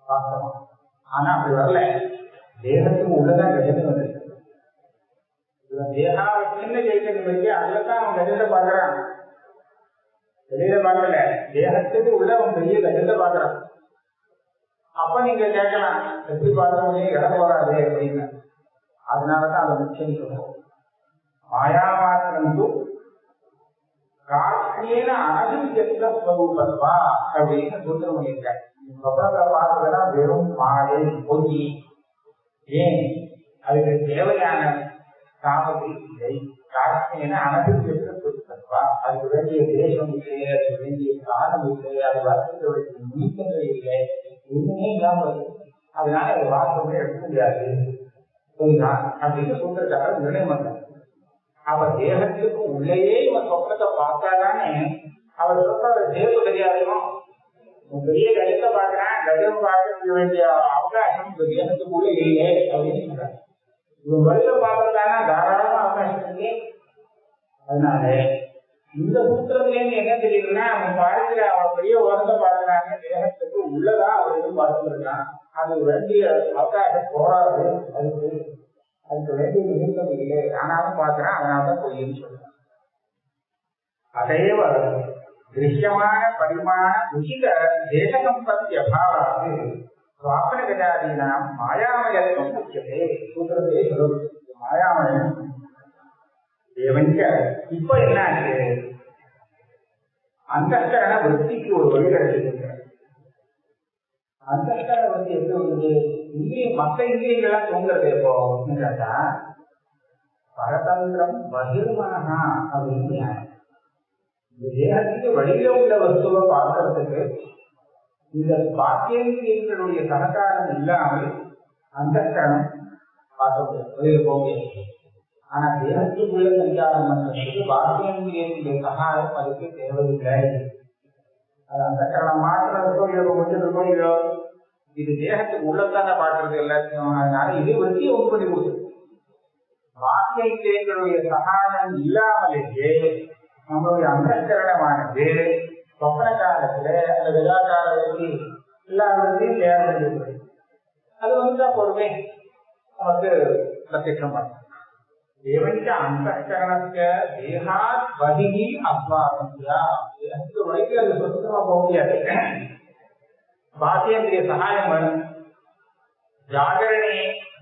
வாஸ்தவம். ஆனா அப்படி வரல, தேகத்துக்கு உள்ளதான் கஜத்து வந்துருக்கு. தேகா சின்ன சைத்தன்யம் இருக்கு, அதுலதான் அவன் கஜத்தை பாக்குறான், வெளியில பார்க்கல. தேகத்துக்கு உள்ள அவன் பெரிய கஜத்தை பாக்குறான். அப்ப நீங்க கேட்கலாம், எப்படி பார்க்க முடியும், இடம் வராது அப்படின்னு. அதனாலதான் அதை முக்கியம் சொல்றோம். மாயாமாத்திரம் காட்சியில அனதிகத்வரூபத்வா அப்படின்னு சூத்திரம் பண்ணியிருக்காங்க. சொப்பனத்தை பார்த்ததுன்னா வெறும் மாயை பொய். ஏன், அதுக்கு தேவையான சாமகிரி இல்லை. காட்சியில அனதிகத்வா, அதுக்கு வேண்டிய தேசம் இல்லை, அதுக்கு வேண்டிய காலம் இல்லை, அது வசதிக்கு வேண்டிய நீக்கங்கள் இல்லை, எதுவுமே இல்லாம இருக்கு. அதனால அது வாசமே எடுக்க முடியாது அப்படின்னு சூத்திரக்காரர் நிர்ணயம் பண்றாங்க. அப்ப தேகத்துக்கு உள்ளேயே இவன் சொப்பனத்தை பார்த்தாதானே அவர் சொப்ப தேர்வு தெரியாதும். பெரிய கஜத்தை பார்க்கிறான், கஜம் பார்க்க வேண்டிய அவகாசம் இந்த தேகத்துக்குள்ள இல்லை அப்படின்னு சொல்றாங்க. இவன் வெளியில பார்க்கறதானா தாராளமா அவகாசம் இல்லை. அதனால இந்த சூத்திரத்துலேருந்து என்ன தெரியுதுன்னா, அவன் பார்க்கிற அவன் பெரிய உரத்தை பார்க்கிறாங்க, தேகத்துக்கு உள்ளதான் அவர் எதுவும் பார்த்துருக்கான். அது வேண்டிய அவகாசம் போராது, அதுக்கு வேண்டிய நிகழ்வு இல்லை, ஆனாலும் பார்க்கிறான், அதனால்தான் பொய்ன்னு சொல்றான். அதேவ திருஷ்யமான பரிமாண உச்சித தேச சம்பத்தி அபாவாது சுவாபன கஜாதீனாம் மாயாமயத்துவம் உச்சதே. சூத்திரத்தை சொல்லுது மாயாமயம். இப்ப என்ன ஆச்சு, அந்தக்கரண விருத்திக்கு ஒரு வழி கிடைச்சிருக்கு. அந்தக்கரண விருத்தி எப்படி வந்து இந்திரியம், மற்ற இந்திரியங்கள்லாம் தூங்குறது எப்போ கேட்டா பரதந்திரம் பகிர்மனஹா அப்படின்னு. இந்த தேகத்துக்கு வெளியில உள்ள வஸ்துவை பார்க்கறதுக்கு இந்த பாக்கியங்களுடைய சககாரம் இல்லாமல் அந்தக்கரணம் பார்க்க முடியாது, வெளியில போக முடியாது. ஆனா தேகத்துக்குள்ள சஞ்சாரம் பண்றதுக்கு பாக்கியேந்திரியத்திலே சகாயம் அதுக்கு தேவையில்லை. அது அந்த கரணம் மாற்றுறதுக்கோ இல்லையோ முடிச்சதுக்கோ இல்லையோ இது தேகத்துக்கு உள்ளத்தான பாக்குறது எல்லாத்தையும். அதனால இது வெற்றியை உண்டு பண்ணி கொடுக்குது. பாக்கியேந்திரியங்களுடைய சகாயம் இல்லாமலேயே நம்மளுடைய அந்தக்கரணமானது சொப்பன காலத்துல அந்த விழாக்காலத்துக்கு எல்லாத்தையும் தேர்ந்தெடுக்கிறது. அது வந்து பொறுமை நமக்கு பிரத்யட்சம் பண்ணும். एवंच अंतःकरणस्य देहात् बहिः अभ्यासस्य देहस्य वैद्य स्वतंत्रமா போக முடியாது. பாக்கியேந்திரிய சகாயம் வேணும். ஜாகரணே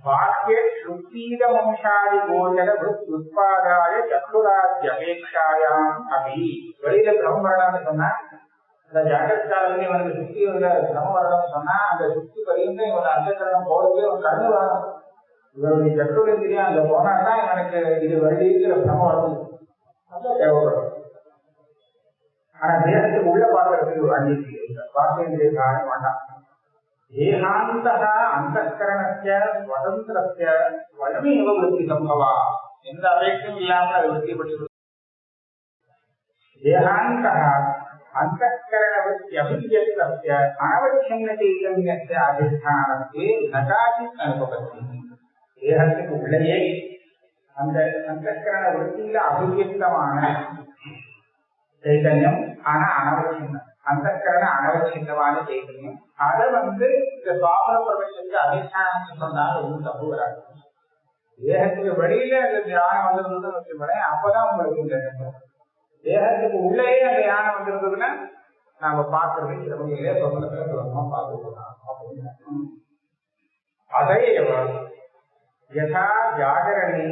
வாக்கிய சுத்தீதமம்சாதி கோச்சர உத்பாதாய சத்துராத்யபேட்சாயாம் அபி. வெளியில பிரம்மவரணம்னு சொன்னா அந்த ஜாகிரதாலே வந்து சுத்தி பிரம்மவரணம் சொன்னா அந்த சுத்தி பரிந்து இவன் அந்தகரணம் போறதுல ஒரு கண்ணு வேணும். இவருடைய சத்துரேந்திரியம் அங்க போனாதான் எனக்கு இது வருகிற பிரம வரும் தேவைப்படும். ஆனா தேகத்துக்கு உள்ள பார்க்கறதுக்கு ஒரு அஞ்சு பாக்கியேந்திரிய சகாயம் வேண்டாம். தேகாந்தः அந்தःகரணस्य ஸ்வதந்திரस्य ஸ்வயமேவ விருத்தி சம்பவா. எந்த அபேட்சையும் இல்லாமல் அது விருத்திப்பட்டு தேகாந்தः अंतःकरण वृत्ति अभिव्यक्तस्य अनवच्छिन्न चैतन्यस्य अधिष्ठानत्वे नकाचित् अनुपपत्ति. தேகத்துக்கு உள்ளேயே அந்த அந்தःकरण वृत्तिயில அபிவியக்தமான சைதன்யம் ஆனா அனவச்சின்னம். அந்தःकरण அனவச்சின்னமான சைதன்யம் அதை வந்து இந்த சுவாபர பிரபஞ்சத்துக்கு அதிஷ்டானம் சொன்னாலும் ஒன்றும் தப்பு வராது. தேகத்துக்கு வெளியில அந்த தியானம் வந்திருந்ததுன்னு வச்சுக்கோங்களேன், அப்பதான் உங்களுக்கு இந்த தேகத்துக்கு உள்ளேயே அந்த யானம் வந்திருந்ததுன்னா நாம பார்க்கறது சிறமையிலே சொந்தத்துல சுலபமா பார்த்துக்கலாம் அப்படின்னு. அதையேவ யதா ஜாகரணே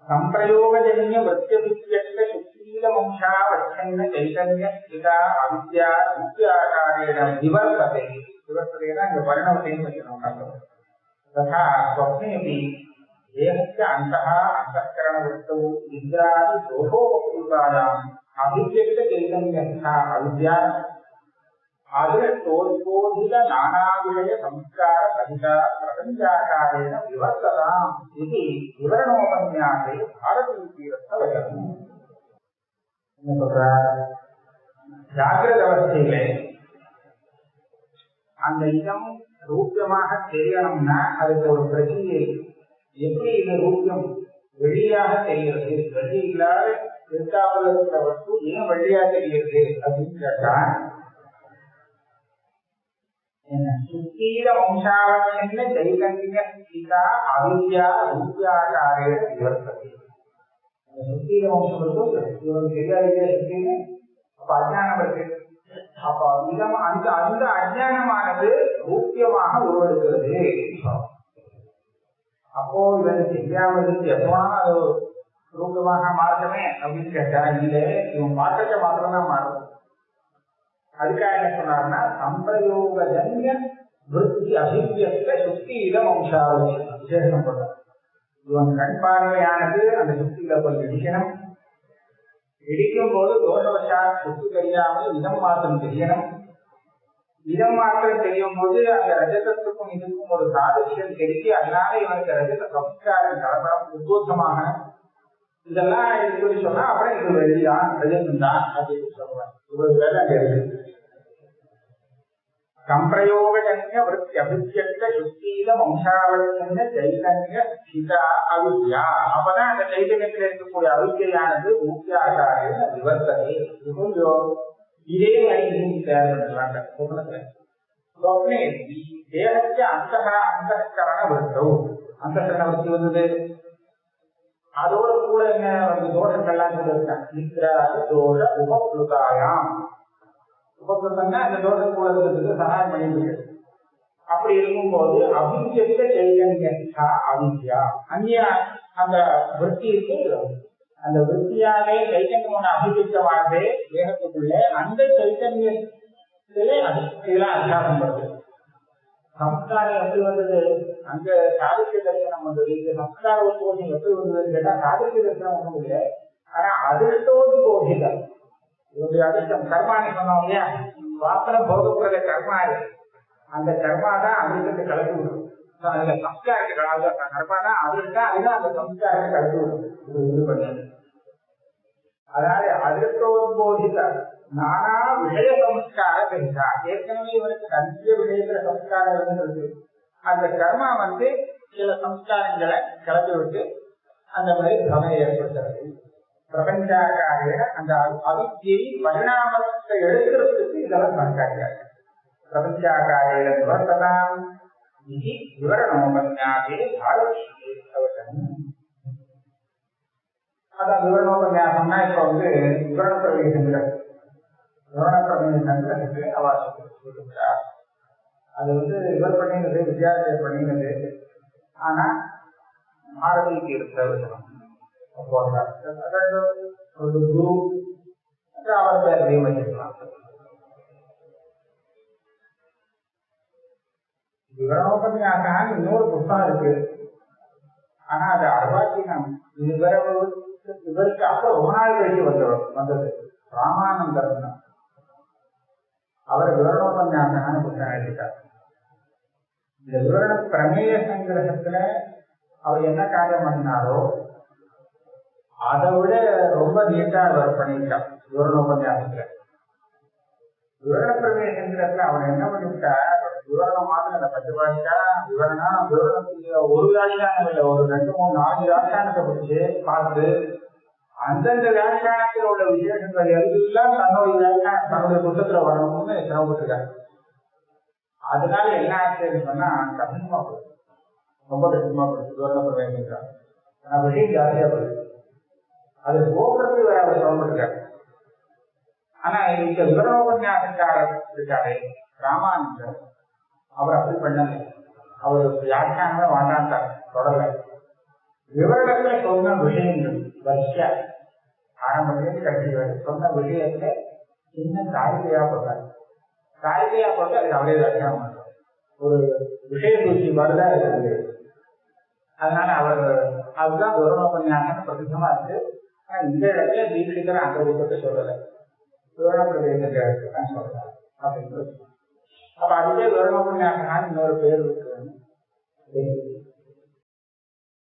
சம்பிரயோகஜன்ய விருத்தியபித்யக்த சுத்தீலவம்சாவச்சன்ன சைதன்ய ஸ்திதா அவித்யா வித்யாகாரேண விவர்த்ததே. விவர்த்ததேனா இந்த பரிணாமத்தையும் வைக்கணும். तथा स्वप्नेऽपि देहस्य अन्तः अन्तःकरणवृत्तौ निद्रादि दोषोपकृतायाम् अभिव्यक्तचैतन्यस्था अविद्या आदृष्टोद्बोधित नानाविषय संस्कार सहिता प्रपञ्चाकारेण विवर्तताम् इति विवरणोपन्यासे भारतीतीरस्य वचनम्. என்ன சொல்றார்? ஜாகிரத அவஸ்தையிலே அந்த இடம் ரூபியமாக தெரியணும்னா அதுக்கு ஒரு பிரச்சனை. எப்படி இந்த ரூபியம் வெளியாக தெரிகிறது? வெளி இல்லாத திருத்தாவல் இருக்கிற வஸ்து ஏன் வெளியா தெரிகிறது அப்படின்னு கேட்டா, என்ன சுத்தீர வம்சாவச்சன்ன சைதன்ய ஸ்திதா அவித்யா ரூபியாகாரே விவர்த்ததே. அந்த சுத்தீர வம்சம் இவருக்கு தெரியாது சுத்தீர, அப்ப அஜானம் இருக்கு. அப்ப அந்த அந்த அஜானமானது ரூபியமாக உருவெடுக்கிறது. அப்போ இவன் தெரியாமல் இருந்து எப்போனா அது ரூபமாக மாற்றமே அப்படின்னு கேட்டா இல்லை, இவன் மாற்றத்தை மாத்திரம் தான் மாறும். அதுக்காக என்ன சொன்னார்னா சம்பிரயோகஜன்ய விருத்தி அபிவியக்த சுத்தீல வம்சாவளி விசேஷம் பண்ண. இவன் கண் பார்வையானது அந்த சுத்தியில போய் இடிக்கணும். இடிக்கும் போது தோஷவசா சுத்து தெரியாமல் இடம் மாற்றம் தெரியணும். இடம் மாற்றம் தெரியும் போது அந்த ரஜதத்துக்கும் இதுக்கும் ஒரு சாதசியம் தெரிஞ்சு அதனால இவனுக்கு ரஜத சம்ஸ்காரம் கலப்படம் உத்போதமாக இதெல்லாம் சொல்லி சொன்னா அப்புறம் இது வெளிதான் ரஜதம் தான் அப்படின்னு சொல்றாங்க. இவ்வளவு வேலை அங்க இருக்கு. சம்பிரயோகஜன்ய விருத்தி அபிவியக்த சுத்தீல வம்சாவச்சன்ன சைதன்ய ஸ்திதா அவித்யா. அப்பதான் அந்த சைதன்யத்தில் இருக்கக்கூடிய அவித்யானது ரூபியாகாரேன விவர்த்ததே. இதே மாதிரி தேவைப்படுறாங்க சொப்னத்துல. சொப்னே தேகத்திய அந்தகரண விருத்தோ. அந்தகரண விருத்தி வந்தது அதோட கூட என்ன வந்து தோஷங்கள்லாம் சொல்லியிருக்காங்க. நித்ராதி தோஷ உபப்ளுதாயாம். உபகிருத்தம்னா அந்த தோஷம் கூட இருக்கிறதுக்கு சகாயம் பண்ணிட்டு. அப்படி இருக்கும்போது அபிவியக்த சைதன்யா அவித்யா அந்நிய அந்த விருத்தி இருக்கு. அந்த விருத்தியாலே சைத்தன்யம் ஒண்ணு அபிவியக்தமானது தேகத்துக்குள்ள. அந்த சைத்தன்யத்திலே இதெல்லாம் அத்தியாசம் வருது. சம்ஸ்காரம் எப்படி வந்தது? அங்க சாதிக்க தரிசனம் வந்தது. இந்த சம்ஸ்கார உத்போதம் எப்படி வந்ததுன்னு கேட்டா சாதிக்க தரிசனம் ஒண்ணும் இல்லை. ஆனா அதிர்ஷ்டோது போகிதம் இவருடைய அதிர்ஷ்டம் கர்மான்னு சொன்னோம் இல்லையா? வாசனை போகப்படுற கர்மா இருக்கு. அந்த கர்மா தான் அதிர்ஷ்டத்தை கலந்து விடும். அதுல சம்ஸ்காரத்துக்காக கர்மானா அதுதான் அதுதான் அந்த சம்ஸ்காரத்தை கலந்து இது பண்ணது. அதாவது அதிர்ஷ்டோத்போதித நானா விஷய சம்ஸ்காரம் இருந்தா ஏற்கனவே இவருக்கு நிறைய விஷயத்துல சம்ஸ்காரம் இருந்திருக்கு. அந்த கர்மா சில சம்ஸ்காரங்களை கலந்து விட்டு அந்த மாதிரி பிரமையை ஏற்படுத்துறது. பிரபஞ்சாக்காக அந்த அவித்தியை பரிணாமத்தை எடுக்கிறதுக்கு இதெல்லாம் கணக்காகிறாங்க. பிரபஞ்சாக்காக நிவர்த்ததாம் இது விவரணோபன்யாசே பாரதியே அவசரம். அதான் விவரணோபன்யாசம்னா இப்ப விவரண பிரவேசங்கள் விவரண பிரவேசங்களுக்கு அவசியம். அது இவர் பண்ணினது வித்யார்த்தியர் பண்ணினது. ஆனா பாரதிக்கு இருக்கிறது ஒரு குரு அவர் பேர் நியமிச்சிருக்கலாம். விவரணோபன்யாசம் இன்னொரு புத்தகம் இருக்கு. ஆனா அது அர்வாச்சீனம் இவருக்கு அப்புறம் ரொம்ப நாள் கழிச்சு வந்தது ராமானந்தர். அவர் விவரணோபன்யாசம் புத்தகம் எழுதிட்டார். இந்த விவரண பிரமேய சங்கிரகத்துல அவர் என்ன காரியம் பண்ணினாரோ அதை விட ரொம்ப நீட்டா அவர் பண்ணிட்டார் விவரணோபன்யாசத்துல. விவரண பிரமேய சங்கிரகத்துல அவர் என்ன பண்ணிவிட்டார், விவரணம் மாதிரி அந்த 10 பாஷா விவரணத்துக்கு ஒரு வியாக்கியானம் இல்லை, ஒரு 2, 3, 4 வியாக்கியானத்தை பிடிச்சு பார்த்து அந்தந்த வியாக்கியானத்தில் உள்ள விசேஷங்கள் எல்லாம் தன்னுடைய புத்தகத்துல வரணும்னு சிரமப்பட்டிருக்காங்க. அதனால என்ன ஆச்சுன்னு சொன்னா கஷ்டமா போயிடுது, ரொம்ப கஷ்டமா போயிடுது விவரண பிரமேயம். ஆனா விஷயம் ஜாஸ்தியா போயிடுது, அது போக்குறதுக்கு வேற அவர் சிரமப்பட்டிருக்காரு. ஆனா இந்த விவரணோபன்யாசக்காரர் இருக்காரு ராமானந்தர், அவர் அப்படி பண்ணல. அவர் வியாக்கியானமே வாண்டாண்டார், தொடரல. விவரணத்துல சொன்ன விஷயங்கள் வரிசையா ஆரம்பத்திலேருந்து கடைசி வரை சொன்ன விஷயத்தை சின்ன காரிகையா போட்டார். காரிகையா போட்டு அதுக்கு அவரே வியாக்கியானம் பண்றார். ஒரு விஷய சூழ்ச்சி மாதிரிதான் இருக்கு. அதனால அவர் அதுதான் விவரணோபன்யாசம் பிரசித்தமா இருக்கு. ஆனா இந்த இடத்துல தீட்சிதர் அந்த புத்தகத்தை சொல்லலை, விவரண பிரதேசத்தை சொல்றாரு அப்படின்னு. அப்ப அதுக்கே விவரணோபன்யாசம் இன்னொரு பேர் இருக்கு.